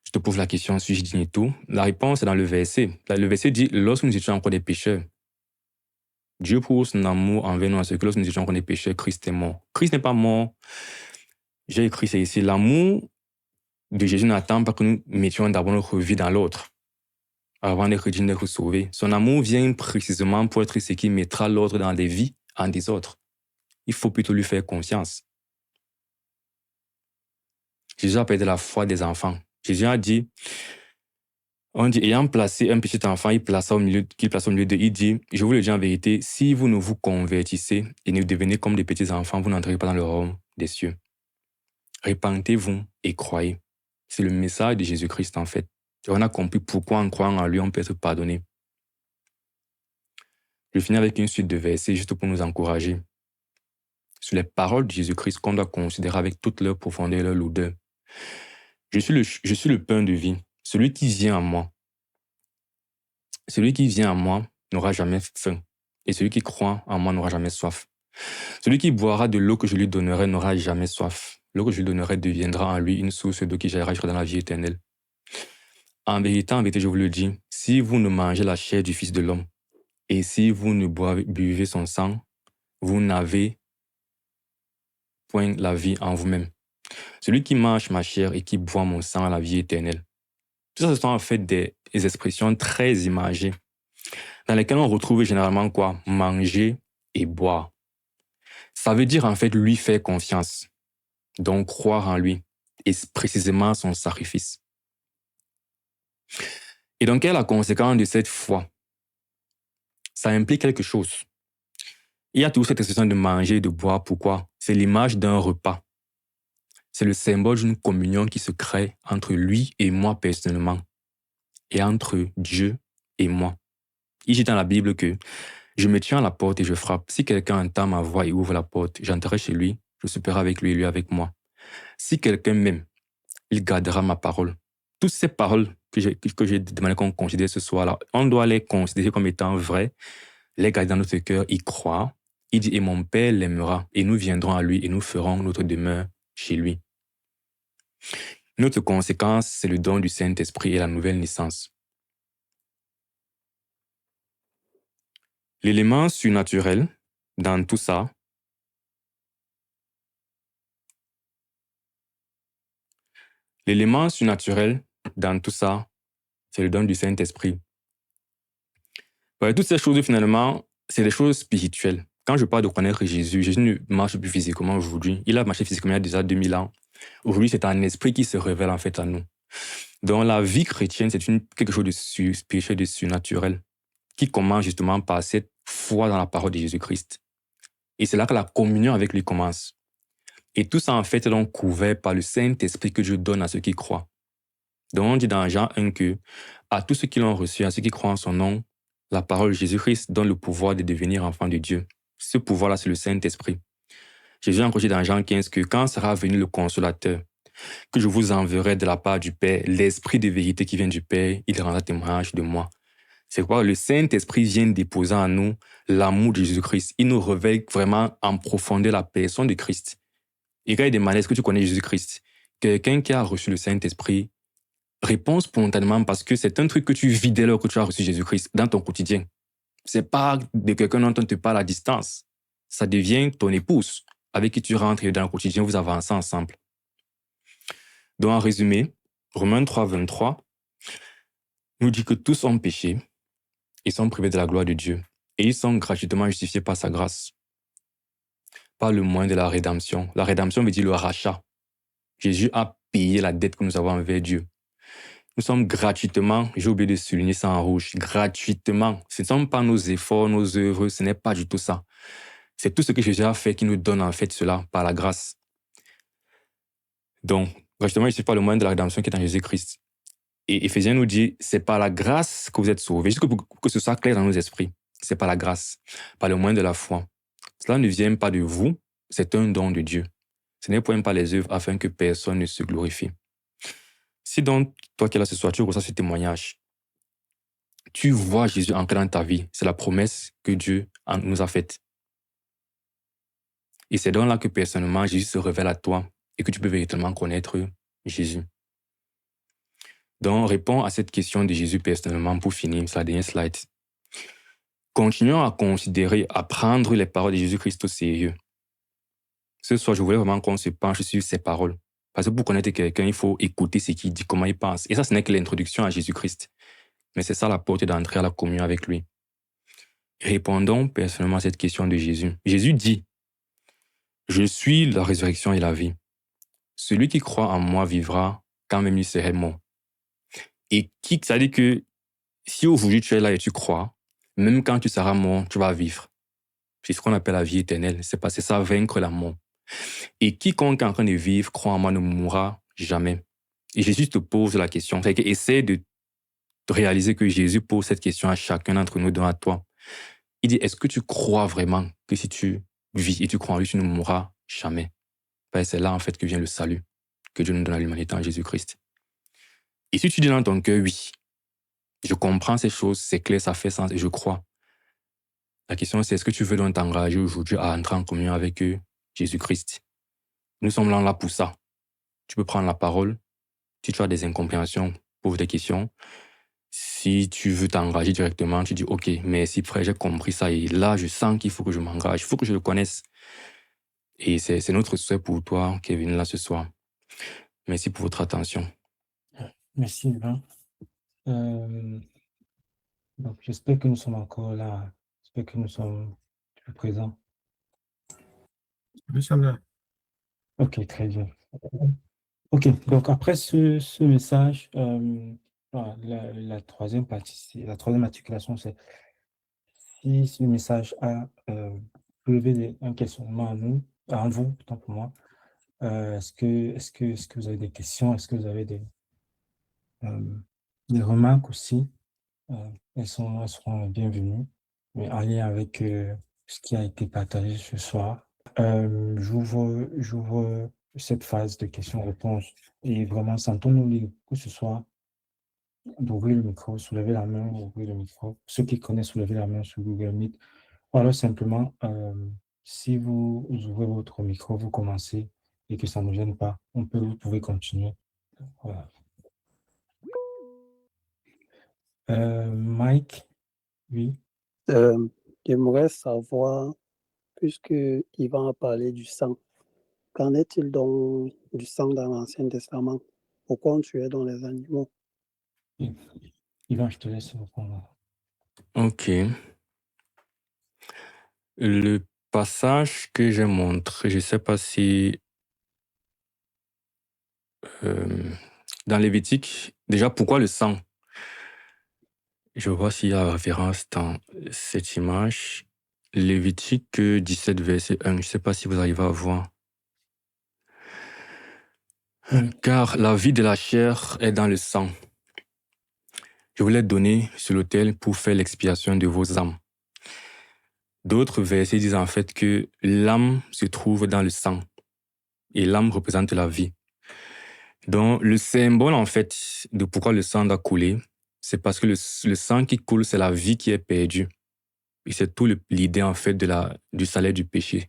Je te pose la question, suis-je digne et tout? La réponse est dans le verset. Le verset dit, lorsque nous étions encore des pécheurs, Dieu prouve son amour envers nous, à ce que lorsque nous étions encore des pécheurs, Christ est mort. Christ n'est pas mort. J'ai écrit ça ici. L'amour de Jésus n'attend pas que nous mettions d'abord notre vie dans l'autre avant d'être dignes d'être sauvés. Son amour vient précisément pour être ce qui mettra l'ordre dans les vies en des autres. Il faut plutôt lui faire confiance. Jésus a parlé de la foi des enfants. Jésus a dit, on dit, ayant placé un petit enfant, qu'il plaça au milieu d'eux, il dit, je vous le dis en vérité, si vous ne vous convertissez et ne devenez comme des petits enfants, vous n'entrerez pas dans le royaume des cieux. Répentez-vous et croyez. C'est le message de Jésus-Christ en fait. Et on a compris pourquoi en croyant en lui, on peut être pardonné. Je finis avec une suite de versets juste pour nous encourager sur les paroles de Jésus-Christ qu'on doit considérer avec toute leur profondeur et leur lourdeur. Je suis le pain de vie. Celui qui vient à moi n'aura jamais faim. Et celui qui croit en moi n'aura jamais soif. Celui qui boira de l'eau que je lui donnerai n'aura jamais soif. L'eau que je lui donnerai deviendra en lui une source d'eau qui jaillira dans la vie éternelle. En vérité, je vous le dis, si vous ne mangez la chair du Fils de l'homme et si vous ne buvez son sang, vous n'avez point la vie en vous-même. Celui qui mange ma chair et qui boit mon sang a la vie éternelle. Tout ça, ce sont en fait des expressions très imagées dans lesquelles on retrouve généralement quoi? Manger et boire. Ça veut dire en fait lui faire confiance, donc croire en lui et précisément son sacrifice. Et donc, quelle est la conséquence de cette foi? Ça implique quelque chose. Il y a toujours cette expression de manger et de boire. Pourquoi? C'est l'image d'un repas. C'est le symbole d'une communion qui se crée entre lui et moi personnellement et entre Dieu et moi. Il dit dans la Bible que je me tiens à la porte et je frappe. Si quelqu'un entend ma voix et ouvre la porte, j'entrerai chez lui, je souperai avec lui et lui avec moi. Si quelqu'un m'aime, il gardera ma parole. Toutes ces paroles que j'ai demandé qu'on considère ce soir-là, on doit les considérer comme étant vraies, les garder dans notre cœur, y croire. Il dit, et mon Père l'aimera, et nous viendrons à lui, et nous ferons notre demeure chez lui. Notre conséquence, c'est le don du Saint-Esprit et la nouvelle naissance. L'élément surnaturel dans tout ça, c'est le don du Saint-Esprit. Toutes ces choses, finalement, c'est des choses spirituelles. Quand je parle de connaître Jésus, Jésus ne marche plus physiquement aujourd'hui. Il a marché physiquement il y a déjà 2000 ans. Aujourd'hui, c'est un esprit qui se révèle en fait à nous. Donc, la vie chrétienne, c'est quelque chose de spirituel, de surnaturel, qui commence justement par cette foi dans la parole de Jésus-Christ. Et c'est là que la communion avec lui commence. Et tout ça, en fait, est donc couvert par le Saint-Esprit que Dieu donne à ceux qui croient. Donc, on dit dans Jean 1 que à tous ceux qui l'ont reçu, à ceux qui croient en son nom, la parole de Jésus-Christ donne le pouvoir de devenir enfant de Dieu. Ce pouvoir-là, c'est le Saint-Esprit. Jésus a encore dit dans Jean 15 que quand sera venu le Consolateur, que je vous enverrai de la part du Père, l'Esprit de vérité qui vient du Père, il rendra témoignage de moi. C'est quoi? Le Saint-Esprit vient déposer en nous l'amour de Jésus-Christ. Il nous révèle vraiment en profondeur la personne de Christ. Et quand il demande, est-ce que tu connais Jésus-Christ? Quelqu'un qui a reçu le Saint-Esprit répond spontanément parce que c'est un truc que tu vis dès lors que tu as reçu Jésus-Christ dans ton quotidien. C'est pas de quelqu'un dont on te parle à distance. Ça devient ton épouse avec qui tu rentres dans le quotidien, vous avancez ensemble. Donc, en résumé, Romains 3, 23 nous dit que tous ont péché et sont privés de la gloire de Dieu. Et ils sont gratuitement justifiés par sa grâce, par le moyen de la rédemption. La rédemption veut dire le rachat. Jésus a payé la dette que nous avons envers Dieu. Nous sommes gratuitement, j'ai oublié de souligner ça en rouge, gratuitement. Ce ne sont pas nos efforts, nos œuvres, ce n'est pas du tout ça. C'est tout ce que Jésus a fait qui nous donne en fait cela par la grâce. Donc, gratuitement, je ne suis pas le moyen de la rédemption qui est en Jésus-Christ. Et Éphésiens nous dit, c'est par la grâce que vous êtes sauvés. Juste pour que ce soit clair dans nos esprits. C'est par la grâce, par le moyen de la foi. Cela ne vient pas de vous, c'est un don de Dieu. Ce n'est point pas les œuvres afin que personne ne se glorifie. Si donc, toi qui es là ce soir, tu reçois ce témoignage, tu vois Jésus entrer dans ta vie, c'est la promesse que Dieu nous a faite. Et c'est donc là que personnellement, Jésus se révèle à toi et que tu peux véritablement connaître Jésus. Donc, réponds à cette question de Jésus personnellement pour finir, c'est la dernière slide. Continuons à considérer, à prendre les paroles de Jésus-Christ au sérieux. Ce soir, je voulais vraiment qu'on se penche sur ces paroles. Parce que pour connaître quelqu'un, il faut écouter ce qu'il dit, comment il pense. Et ça, ce n'est que l'introduction à Jésus-Christ. Mais c'est ça la porte d'entrée à la communion avec lui. Répondons personnellement à cette question de Jésus. Jésus dit, « Je suis la résurrection et la vie. Celui qui croit en moi vivra quand même il serait mort. » Et ça dit que si aujourd'hui tu es là et tu crois, même quand tu seras mort, tu vas vivre. C'est ce qu'on appelle la vie éternelle. C'est parce que ça vaincre la mort. Et quiconque est en train de vivre, croit en moi, ne mourra jamais. Et Jésus te pose la question. Essaie de réaliser que Jésus pose cette question à chacun d'entre nous, dont à toi. Il dit, est-ce que tu crois vraiment que si tu vis et tu crois en lui, tu ne mourras jamais? C'est là, en fait, que vient le salut que Dieu nous donne à l'humanité en Jésus-Christ. Et si tu dis dans ton cœur, oui, je comprends ces choses, c'est clair, ça fait sens et je crois. La question, c'est est-ce que tu veux donc t'engager aujourd'hui à entrer en communion avec Jésus-Christ? Nous sommes là pour ça. Tu peux prendre la parole. Si tu as des incompréhensions, pose des questions. Si tu veux t'engager directement, tu dis « Ok, merci frère, j'ai compris ça et là, je sens qu'il faut que je m'engage, il faut que je le connaisse. » Et c'est notre souhait pour toi qui est venu là ce soir. Merci pour votre attention. Merci, Yvan. Donc, j'espère que nous sommes encore là. J'espère que nous sommes présents. Nous sommes là. Ok, très bien. Ok, donc après ce message, la troisième partie, la troisième articulation, c'est si ce message a levé un questionnement en vous, tant pour moi, est-ce que vous avez des questions? Est-ce que vous avez des remarques aussi? Elles seront bienvenues, mais en lien avec ce qui a été partagé ce soir. J'ouvre cette phase de questions-réponses et vraiment sentons-nous libres, que ce soit d'ouvrir le micro, soulever la main, ouvrir le micro. Ceux qui connaissent, soulever la main sur Google Meet. Ou alors simplement, si vous ouvrez votre micro, vous commencez et que ça ne gêne pas, vous pouvez continuer. Voilà. Mike, oui. J'aimerais savoir, puisque Yvan a parlé du sang, qu'en est-il donc du sang dans l'Ancien Testament? Pourquoi on tuait dans les animaux? Yvan, je te laisse répondre. Ok. Le passage que j'ai montré, je ne sais pas si dans Lévitique, déjà pourquoi le sang? Je vois s'il y a référence dans cette image. Lévitique 17, verset 1. Je ne sais pas si vous arrivez à voir. Car la vie de la chair est dans le sang. Je vous l'ai donné sur l'autel pour faire l'expiation de vos âmes. D'autres versets disent en fait que l'âme se trouve dans le sang. Et l'âme représente la vie. Donc, le symbole en fait de pourquoi le sang doit couler, c'est parce que le sang qui coule, c'est la vie qui est perdue. Et c'est tout l'idée en fait du salaire du péché.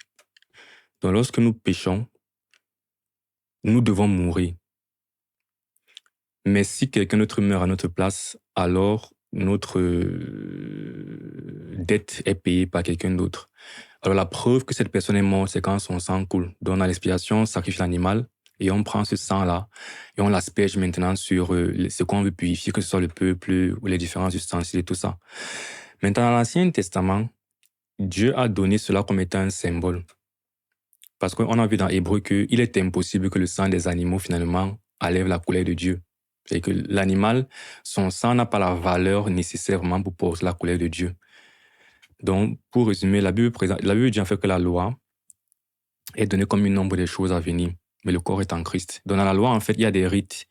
Donc, lorsque nous péchons, nous devons mourir. Mais si quelqu'un d'autre meurt à notre place, alors notre dette est payée par quelqu'un d'autre. Alors la preuve que cette personne est morte, c'est quand son sang coule. Donc dans l'expiation, on sacrifie l'animal Et on prend ce sang-là et on l'asperge maintenant sur ce qu'on veut purifier, que ce soit le peuple ou les différents ustensiles et tout ça. Maintenant, dans l'Ancien Testament, Dieu a donné cela comme étant un symbole. Parce qu'on a vu dans Hébreu qu'il est impossible que le sang des animaux, finalement, enlève la colère de Dieu. C'est que l'animal, son sang n'a pas la valeur nécessaire vraiment pour porter la colère de Dieu. Donc, pour résumer, la Bible dit en fait que la loi est donnée comme une ombre des choses à venir, mais le corps est en Christ. Donc, dans la loi, en fait, il y a des rites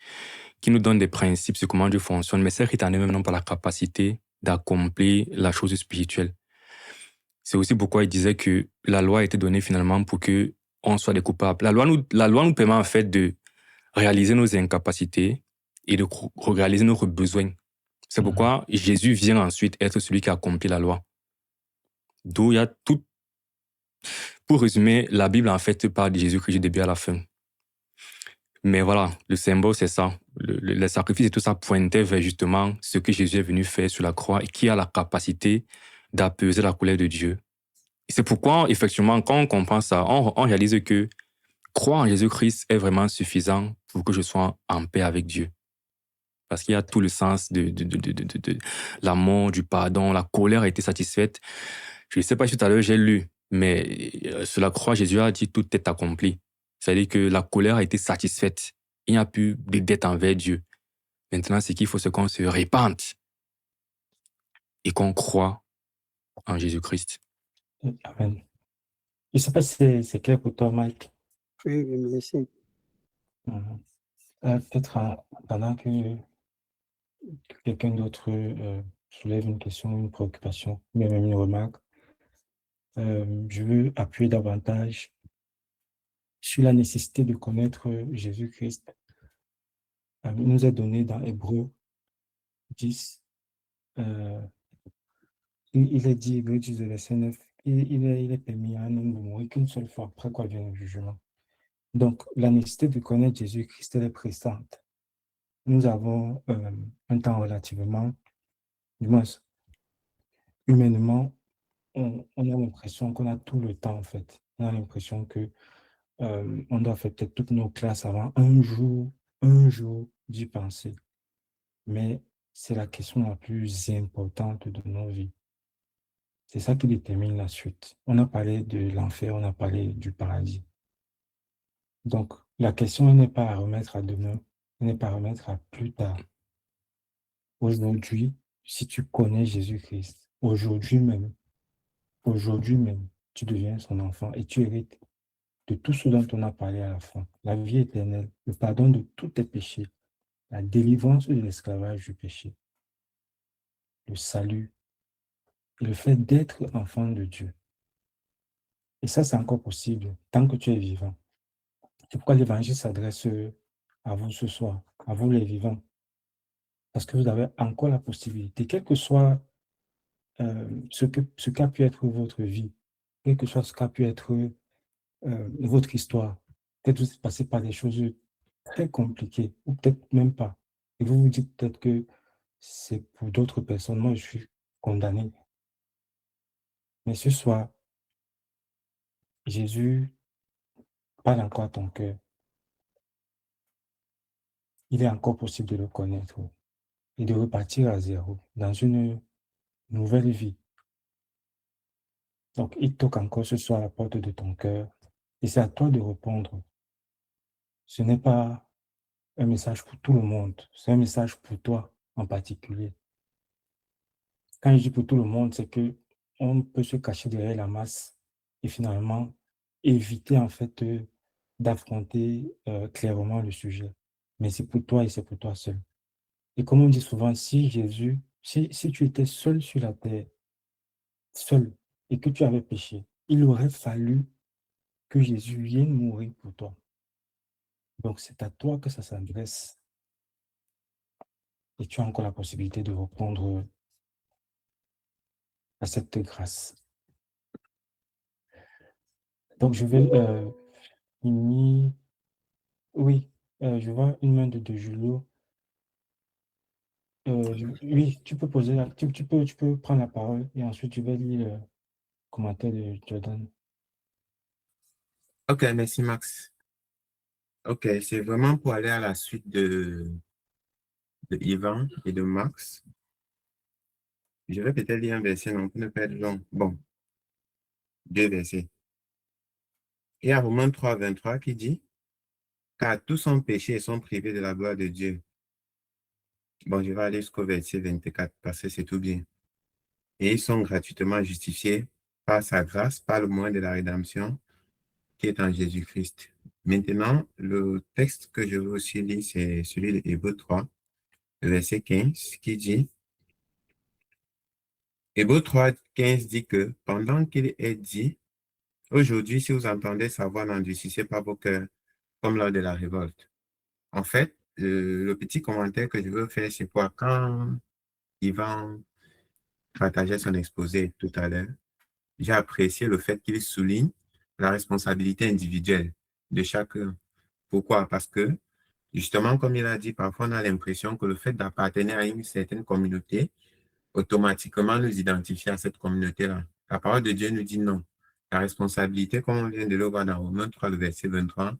qui nous donnent des principes sur comment Dieu fonctionne, mais ces rites en eux-mêmes n'ont pas la capacité d'accomplir la chose spirituelle. C'est aussi pourquoi il disait que la loi a été donnée finalement pour que on soit des coupables. La loi nous permet en fait de réaliser nos incapacités et de réaliser nos besoins. C'est pourquoi Jésus vient ensuite être celui qui accomplit la loi. D'où il y a tout. Pour résumer, la Bible en fait parle de Jésus-Christ du début à la fin. Mais voilà, le symbole c'est ça. Le sacrifice et tout ça pointait vers justement ce que Jésus est venu faire sur la croix et qui a la capacité d'apaiser la colère de Dieu. Et c'est pourquoi, effectivement, quand on comprend ça, on réalise que croire en Jésus-Christ est vraiment suffisant pour que je sois en paix avec Dieu. Parce qu'il y a tout le sens de l'amour, du pardon, la colère a été satisfaite. Je ne sais pas si tout à l'heure j'ai lu, mais sur la croix, Jésus a dit tout est accompli. C'est-à-dire que la colère a été satisfaite. Il n'y a plus de dette envers Dieu. Maintenant, ce qu'il faut, c'est qu'on se répande et qu'on croit en Jésus-Christ. Amen. Je ne sais pas si c'est clair pour toi, Mike. Oui, oui, merci. Peut-être pendant que quelqu'un d'autre soulève une question, une préoccupation, ou même une remarque, je veux appuyer davantage sur la nécessité de connaître Jésus-Christ. Il nous est donné dans Hébreu 10, il est dit, Hébreu 10, verset 9, il est permis à un homme de mourir qu'une seule fois, après quoi vient le jugement. Donc, la nécessité de connaître Jésus-Christ, elle est pressante. Nous avons un temps relativement, du moins, humainement, on a l'impression qu'on a tout le temps, en fait. On a l'impression que on doit faire peut-être toutes nos classes avant un jour d'y penser. Mais c'est la question la plus importante de nos vies. C'est ça qui détermine la suite. On a parlé de l'enfer, on a parlé du paradis. Donc, la question n'est pas à remettre à demain, elle n'est pas à remettre à plus tard. Aujourd'hui, si tu connais Jésus-Christ, aujourd'hui même, tu deviens son enfant et tu hérites de tout ce dont on a parlé à la fin. La vie éternelle, le pardon de tous tes péchés, la délivrance de l'esclavage du péché, le salut, et le fait d'être enfant de Dieu. Et ça, c'est encore possible tant que tu es vivant. C'est pourquoi l'Évangile s'adresse à vous ce soir, à vous les vivants. Parce que vous avez encore la possibilité, quel que soit ce qu'a pu être votre vie, quel que soit ce qu'a pu être votre histoire. Peut-être vous êtes passé par des choses très compliquées, ou peut-être même pas. Et vous vous dites peut-être que c'est pour d'autres personnes. Moi, je suis condamné. Mais ce soir, Jésus parle encore à ton cœur. Il est encore possible de le connaître et de repartir à zéro dans une nouvelle vie. Donc, il toque encore ce soir à la porte de ton cœur et c'est à toi de répondre. Ce n'est pas un message pour tout le monde, c'est un message pour toi en particulier. Quand je dis pour tout le monde, c'est que on peut se cacher derrière la masse et finalement éviter en fait d'affronter clairement le sujet. Mais c'est pour toi et c'est pour toi seul. Et comme on dit souvent, si tu étais seul sur la terre, seul, et que tu avais péché, il aurait fallu que Jésus vienne mourir pour toi. Donc c'est à toi que ça s'adresse. Et tu as encore la possibilité de répondre à cette grâce. Donc je vais finir. Oui, je vois une main de Julio. Oui, tu peux poser tu peux prendre la parole et ensuite tu vas lire le commentaire de Jordan. Ok, merci Max. Ok, c'est vraiment pour aller à la suite de Yvan et de Max. Je vais peut-être lire un verset, non, pour ne pas être long. Bon, 2 versets. Il y a Romains 3, 23 qui dit, car tous ont péché et sont privés de la gloire de Dieu. Bon, je vais aller jusqu'au verset 24 parce que c'est tout bien. Et ils sont gratuitement justifiés par sa grâce, par le moyen de la rédemption qui est en Jésus-Christ. Maintenant, le texte que je veux aussi lire, c'est celui de Hébreux 3, verset 15, qui dit, Hébreux 3, 15 dit que pendant qu'il est dit, aujourd'hui, si vous entendez sa voix, n'endurcissez pas vos cœurs, comme lors de la révolte. En fait, le petit commentaire que je veux faire, c'est quoi? Quand Yvan partageait son exposé tout à l'heure, j'ai apprécié le fait qu'il souligne la responsabilité individuelle de chacun. Pourquoi? Parce que, justement, comme il a dit, parfois on a l'impression que le fait d'appartenir à une certaine communauté automatiquement nous identifie à cette communauté-là. La parole de Dieu nous dit non. La responsabilité, comme on vient de le voir dans Romains 3, le verset 23,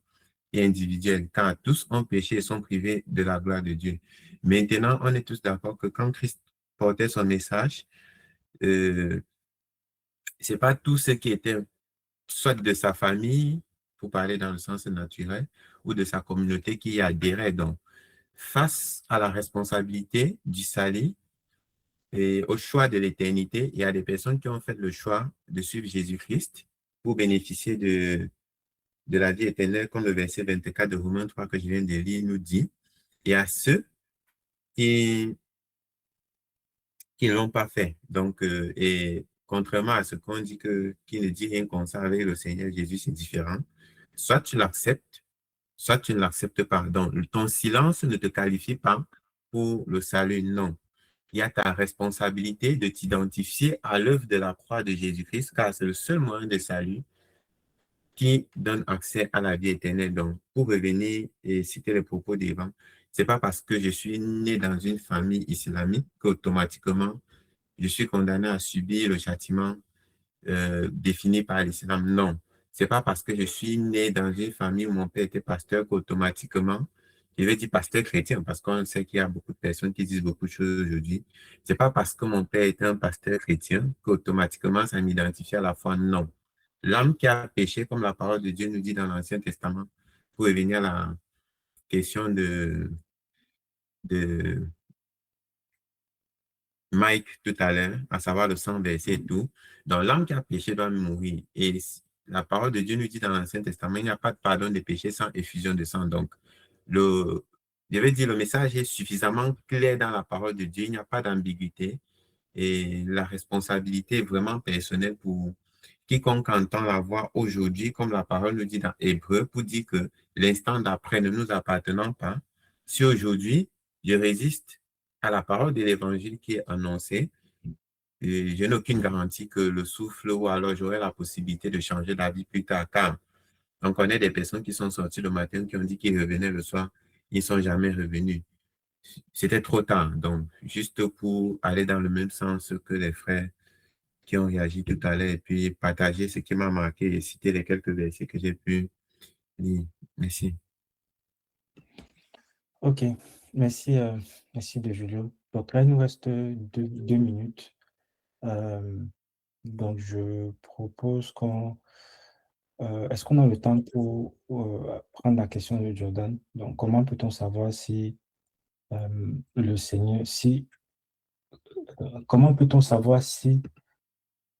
est individuelle, car tous ont péché et sont privés de la gloire de Dieu. Maintenant, on est tous d'accord que quand Christ portait son message, c'est pas tous ceux qui étaient soit de sa famille, pour parler dans le sens naturel, ou de sa communauté qui y adhérait. Donc, face à la responsabilité du salut et au choix de l'éternité, il y a des personnes qui ont fait le choix de suivre Jésus-Christ pour bénéficier de la vie éternelle, comme le verset 24 de Romains 3 que je viens de lire nous dit. Et à ceux qui ne l'ont pas fait. Donc, et contrairement à ce qu'on dit qui ne dit rien comme ça avec le Seigneur Jésus, c'est différent. Soit tu l'acceptes, soit tu ne l'acceptes pas. Donc, ton silence ne te qualifie pas pour le salut, non. Il y a ta responsabilité de t'identifier à l'œuvre de la croix de Jésus-Christ, car c'est le seul moyen de salut qui donne accès à la vie éternelle. Donc, pour revenir et citer les propos d'Evan, c'est pas parce que je suis né dans une famille islamique qu'automatiquement, je suis condamné à subir le châtiment défini par l'islam. Non. C'est pas parce que je suis né dans une famille où mon père était pasteur qu'automatiquement, je vais dire pasteur chrétien, parce qu'on sait qu'il y a beaucoup de personnes qui disent beaucoup de choses aujourd'hui. C'est pas parce que mon père était un pasteur chrétien qu'automatiquement ça m'identifie à la foi. Non. L'homme qui a péché, comme la parole de Dieu nous dit dans l'Ancien Testament, pour revenir à la question de Mike tout à l'heure, à savoir le sang versé et tout. Donc, l'homme qui a péché doit mourir. Et la parole de Dieu nous dit dans l'Ancien Testament, il n'y a pas de pardon des péchés sans effusion de sang. Donc, je vais dire, le message est suffisamment clair dans la parole de Dieu. Il n'y a pas d'ambiguïté. Et la responsabilité est vraiment personnelle pour quiconque entend la voix aujourd'hui, comme la parole nous dit dans Hébreu, pour dire que l'instant d'après ne nous appartenant pas. Si aujourd'hui, je résiste à la parole de l'évangile qui est annoncée, et je n'ai aucune garantie que le souffle ou alors j'aurai la possibilité de changer d'avis plus tard, car on connaît des personnes qui sont sorties le matin, qui ont dit qu'ils revenaient le soir, ils ne sont jamais revenus. C'était trop tard, donc juste pour aller dans le même sens que les frères qui ont réagi tout à l'heure et puis partager ce qui m'a marqué et citer les quelques versets que j'ai pu lire. Merci. Ok, merci, merci de Julio. Donc là, il nous reste 2 minutes. Donc, je propose est-ce qu'on a le temps pour prendre la question de Jordan? Donc, comment peut-on savoir si le Seigneur, comment peut-on savoir si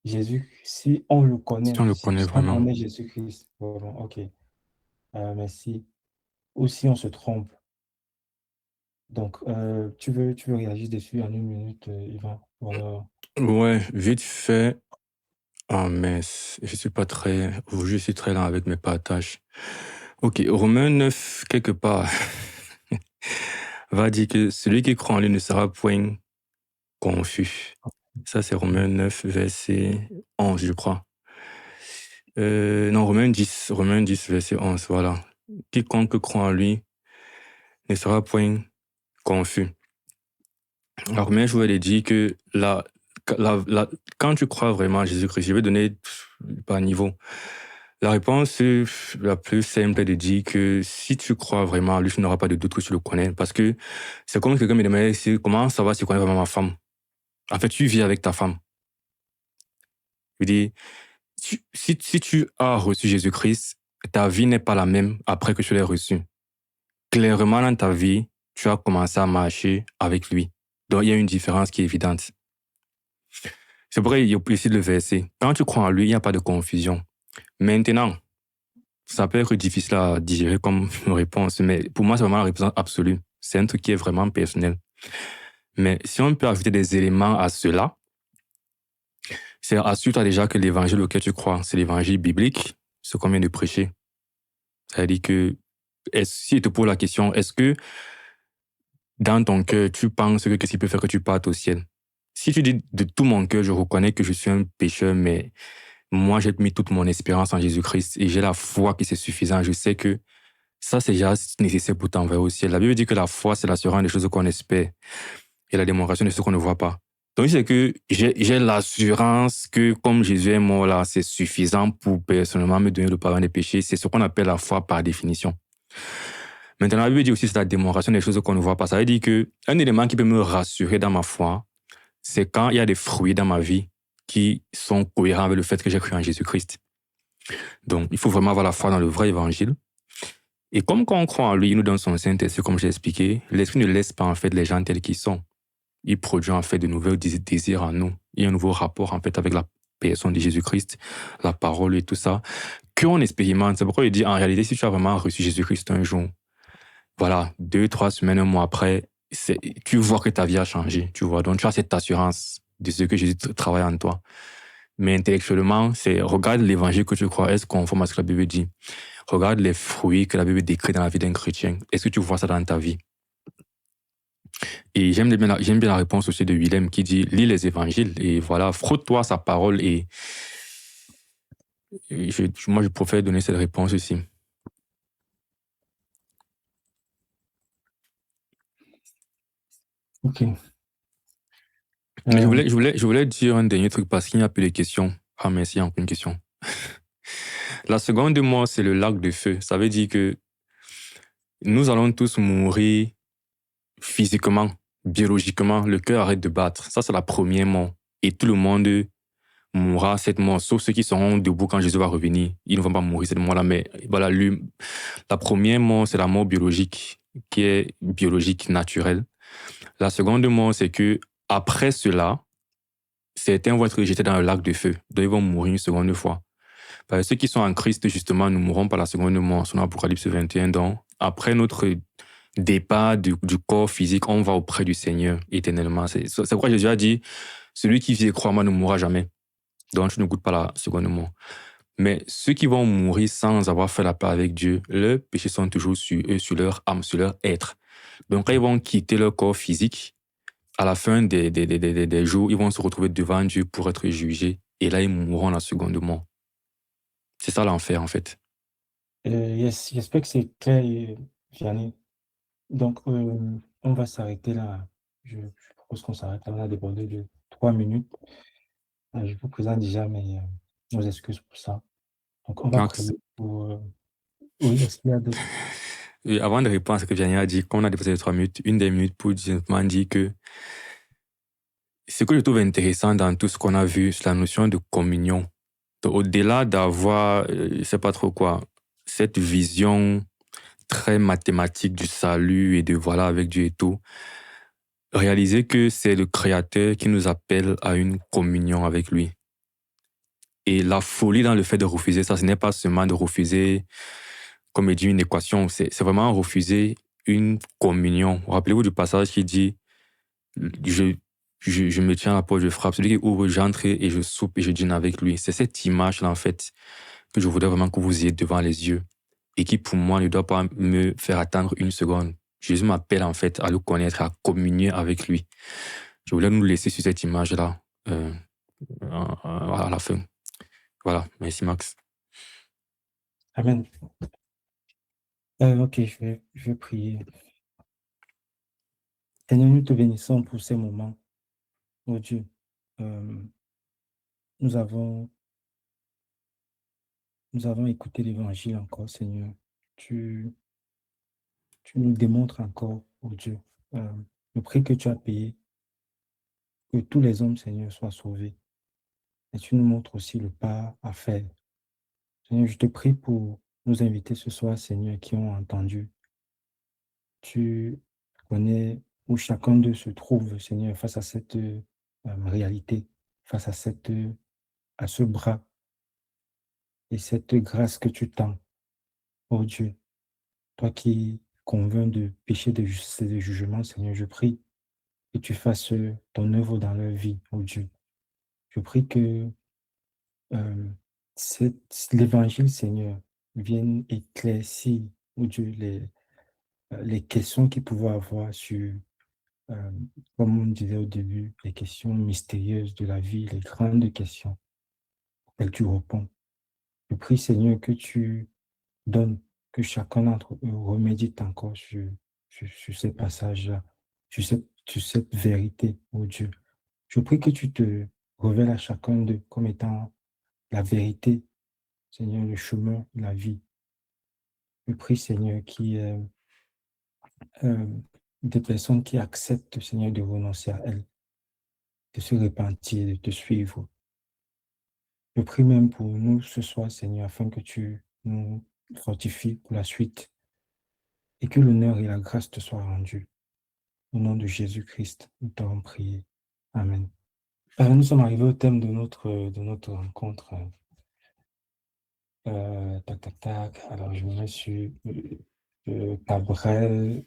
Jésus, si on le Si connaît, on le si connaît on vraiment. connaît Jésus-Christ? Voilà, ok, merci. Ou si on se trompe. Donc, tu veux réagir dessus en 1 minute, Yvan? Voilà. Ouais, vite fait. Ah, mais je suis pas très, je suis très lent avec mes partages. Ok, Romains 9, quelque part, va dire que celui qui croit en lui ne sera point confus. Ça, c'est Romains 9, verset 11, je crois. Non, Romains 10, verset 11, voilà. Quiconque croit en lui ne sera point confus. Alors, mais je voulais dire que quand tu crois vraiment à Jésus-Christ, je vais donner par niveau. La réponse la plus simple est de dire que si tu crois vraiment à lui, tu n'auras pas de doute que tu le connais. Parce que c'est comme quelqu'un me demandait comment ça va si tu connais vraiment ma femme. En fait, tu vis avec ta femme. Je veux dire, si tu as reçu Jésus-Christ, ta vie n'est pas la même après que tu l'aies reçu. Clairement, dans ta vie, tu as commencé à marcher avec lui. Donc, il y a une différence qui est évidente. C'est pour ça qu'il y a ici le verset. Quand tu crois en lui, il n'y a pas de confusion. Maintenant, ça peut être difficile à digérer comme réponse, mais pour moi, c'est vraiment la réponse absolue. C'est un truc qui est vraiment personnel. Mais si on peut ajouter des éléments à cela, c'est assure-toi déjà que l'évangile auquel tu crois, c'est l'évangile biblique, ce qu'on vient de prêcher. C'est-à-dire que, si je te pose la question, est-ce que dans ton cœur, tu penses que qu'est-ce qui peut faire que tu partes au ciel? Si tu dis de tout mon cœur, je reconnais que je suis un pécheur, mais moi, j'ai mis toute mon espérance en Jésus-Christ et j'ai la foi qui c'est suffisant. Je sais que ça, c'est déjà nécessaire pour t'envoyer au ciel. La Bible dit que la foi, c'est l'assurance des choses qu'on espère et la démonstration de ce qu'on ne voit pas. Donc, c'est que j'ai l'assurance que comme Jésus est mort là, c'est suffisant pour personnellement me donner le pardon des péchés. C'est ce qu'on appelle la foi par définition. Maintenant, la Bible dit aussi que c'est la démonstration des choses qu'on ne voit pas. Ça veut dire qu'un élément qui peut me rassurer dans ma foi, c'est quand il y a des fruits dans ma vie qui sont cohérents avec le fait que j'ai cru en Jésus-Christ. Donc, il faut vraiment avoir la foi dans le vrai évangile. Et comme quand on croit en lui, il nous donne son Saint-Esprit, comme j'ai expliqué, l'Esprit ne laisse pas en fait les gens tels qu'ils sont. Il produit en fait de nouveaux désirs en nous. Il y a un nouveau rapport en fait avec la personne de Jésus-Christ, la parole et tout ça, qu'on expérimente. C'est pourquoi il dit, en réalité, si tu as vraiment reçu Jésus-Christ un jour, voilà, 2, 3 semaines, un mois après, tu vois que ta vie a changé, tu vois. Donc, tu as cette assurance de ce que Jésus travaille en toi. Mais intellectuellement, regarde l'évangile que tu crois, est-ce conforme à ce que la Bible dit? Regarde les fruits que la Bible décrit dans la vie d'un chrétien. Est-ce que tu vois ça dans ta vie? Et j'aime bien la réponse aussi de Willem qui dit, lis les évangiles et voilà, frotte-toi sa parole et moi, je préfère donner cette réponse aussi. Ok. Je voulais dire un dernier truc parce qu'il n'y a plus de questions. Ah, merci, encore une question. La seconde mort, c'est le lac de feu. Ça veut dire que nous allons tous mourir physiquement, biologiquement. Le cœur arrête de battre. Ça, c'est la première mort. Et tout le monde mourra cette mort, sauf ceux qui seront debout quand Jésus va revenir. Ils ne vont pas mourir cette mort-là. Mais voilà, la première mort, c'est la mort biologique, qui est biologique, naturelle. La seconde mort, c'est que après cela, certains vont être rejetés dans le lac de feu. Donc, ils vont mourir une seconde fois. Parce que ceux qui sont en Christ, justement, ne mourront pas la seconde mort. C'est dans Apocalypse 21. Donc, après notre départ du corps physique, on va auprès du Seigneur éternellement. C'est pourquoi Jésus a dit, celui qui vit et croit en moi ne mourra jamais. Donc, tu ne goûtes pas la seconde mort. Mais ceux qui vont mourir sans avoir fait la paix avec Dieu, leurs péchés sont toujours sur eux, sur leur âme, sur leur être. Donc, quand ils vont quitter leur corps physique, à la fin des jours, ils vont se retrouver devant Dieu pour être jugés. Et là, ils mourront la seconde mort. C'est ça l'enfer, en fait. Yes, j'espère que c'est clair, Vianney. Donc, on va s'arrêter là. Je propose qu'on s'arrête là. On a débordé de 3 minutes. Je vous présente déjà nos excuses pour ça. Donc, on va Max, prier pour... Oui, est-ce qu'il y a d'autres? et avant de répondre à ce que Vianney a dit, quand on a dépassé les 3 minutes, une des minutes pour simplement dire que ce que je trouve intéressant dans tout ce qu'on a vu, c'est la notion de communion. Donc, au-delà d'avoir, je sais pas trop quoi, cette vision très mathématique du salut et de voilà avec Dieu et tout, réaliser que c'est le Créateur qui nous appelle à une communion avec lui. Et la folie dans le fait de refuser ça, ce n'est pas seulement de refuser, comme il dit, une équation, c'est vraiment refuser une communion. Rappelez-vous du passage qui dit, je me tiens à la porte, je frappe. Celui qui ouvre, j'entre et je soupe et je dîne avec lui. C'est cette image-là, en fait, que je voudrais vraiment que vous ayez devant les yeux et qui, pour moi, ne doit pas me faire attendre une seconde. Jésus m'appelle, en fait, à le connaître, à communier avec lui. Je voulais nous laisser sur cette image-là à la fin. Voilà, merci Max. Amen. Ok, je vais prier. Seigneur, nous te bénissons pour ces moments. Oh Dieu, nous avons nous avons écouté l'Évangile encore, Seigneur. Tu nous démontres encore, oh Dieu, le prix que tu as payé, que tous les hommes, Seigneur, soient sauvés. Et tu nous montres aussi le pas à faire. Seigneur, je te prie pour nous inviter ce soir, Seigneur, qui ont entendu. Tu connais où chacun d'eux se trouve, Seigneur, face à cette réalité, face à ce bras et cette grâce que tu tends, oh Dieu. Toi qui convaincs de péché, de justice et de jugement, Seigneur, je prie que tu fasses ton œuvre dans leur vie, oh Dieu. Je prie que euh, l'évangile, Seigneur, vienne éclaircir, oh Dieu, les questions qu'ils pouvaient avoir sur, euh, comme on disait au début, les questions mystérieuses de la vie, les grandes questions auxquelles tu réponds. Je prie, Seigneur, que tu donnes que chacun d'entre eux remédite encore sur ces passages-là, sur cette vérité, oh Dieu. Je prie que tu te révèles à chacun d'eux comme étant la vérité, Seigneur, le chemin, la vie. Je prie, Seigneur, des personnes qui acceptent, Seigneur, de renoncer à elles, de se repentir, de te suivre. Je prie même pour nous ce soir, Seigneur, afin que tu nous fortifies pour la suite et que l'honneur et la grâce te soient rendus. Au nom de Jésus-Christ, nous t'avons prié. Amen. Nous sommes arrivés au thème de notre rencontre. Tac, tac, tac. Alors, je me mets sur Cabrel,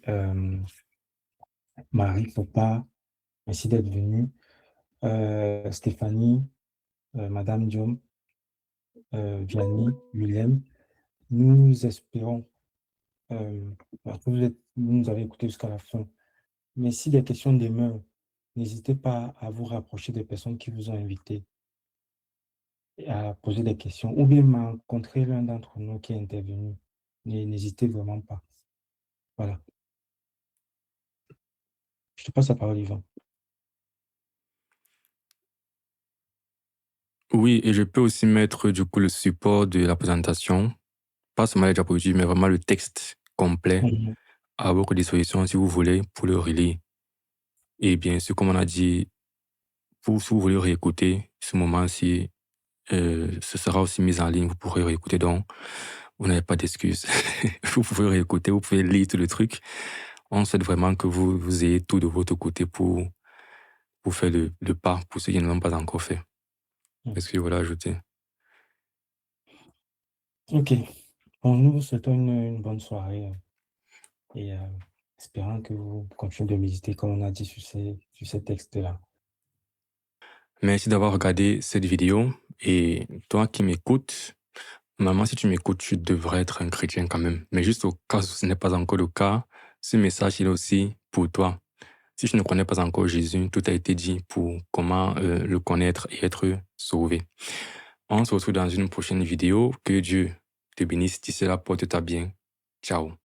Marie Popa, merci d'être venue. Stéphanie, Madame Diom, Vianney, Willem. Nous espérons que vous nous avez écoutés jusqu'à la fin. Mais si des questions demeurent, n'hésitez pas à vous rapprocher des personnes qui vous ont invité et à poser des questions ou bien rencontrer l'un d'entre nous qui est intervenu. N'hésitez vraiment pas. Voilà. Je te passe la parole, Yvan. Oui, et je peux aussi mettre du coup le support de la présentation, pas seulement les diapositives, mais vraiment le texte complet à votre disposition si vous voulez pour le relire. Et bien sûr, comme on a dit, si vous voulez réécouter ce moment-ci, ce sera aussi mis en ligne, vous pourrez réécouter, donc vous n'avez pas d'excuses. Vous pouvez réécouter, vous pouvez lire tout le truc. On souhaite vraiment que vous ayez tout de votre côté pour faire le pas, pour ceux qui ne l'ont pas encore fait. Est-ce que je voulais ajouter? Ok. Bon, nous vous souhaitons une bonne soirée et espérons que vous continuez de méditer, comme on a dit, sur ces textes-là. Merci d'avoir regardé cette vidéo. Et toi qui m'écoutes, normalement, si tu m'écoutes, tu devrais être un chrétien quand même. Mais juste au cas où ce n'est pas encore le cas, ce message il est aussi pour toi. Si tu ne connais pas encore Jésus, tout a été dit pour comment le connaître et être sauvé. On se retrouve dans une prochaine vidéo. Que Dieu te bénisse. D'ici là, porte-toi bien. Ciao.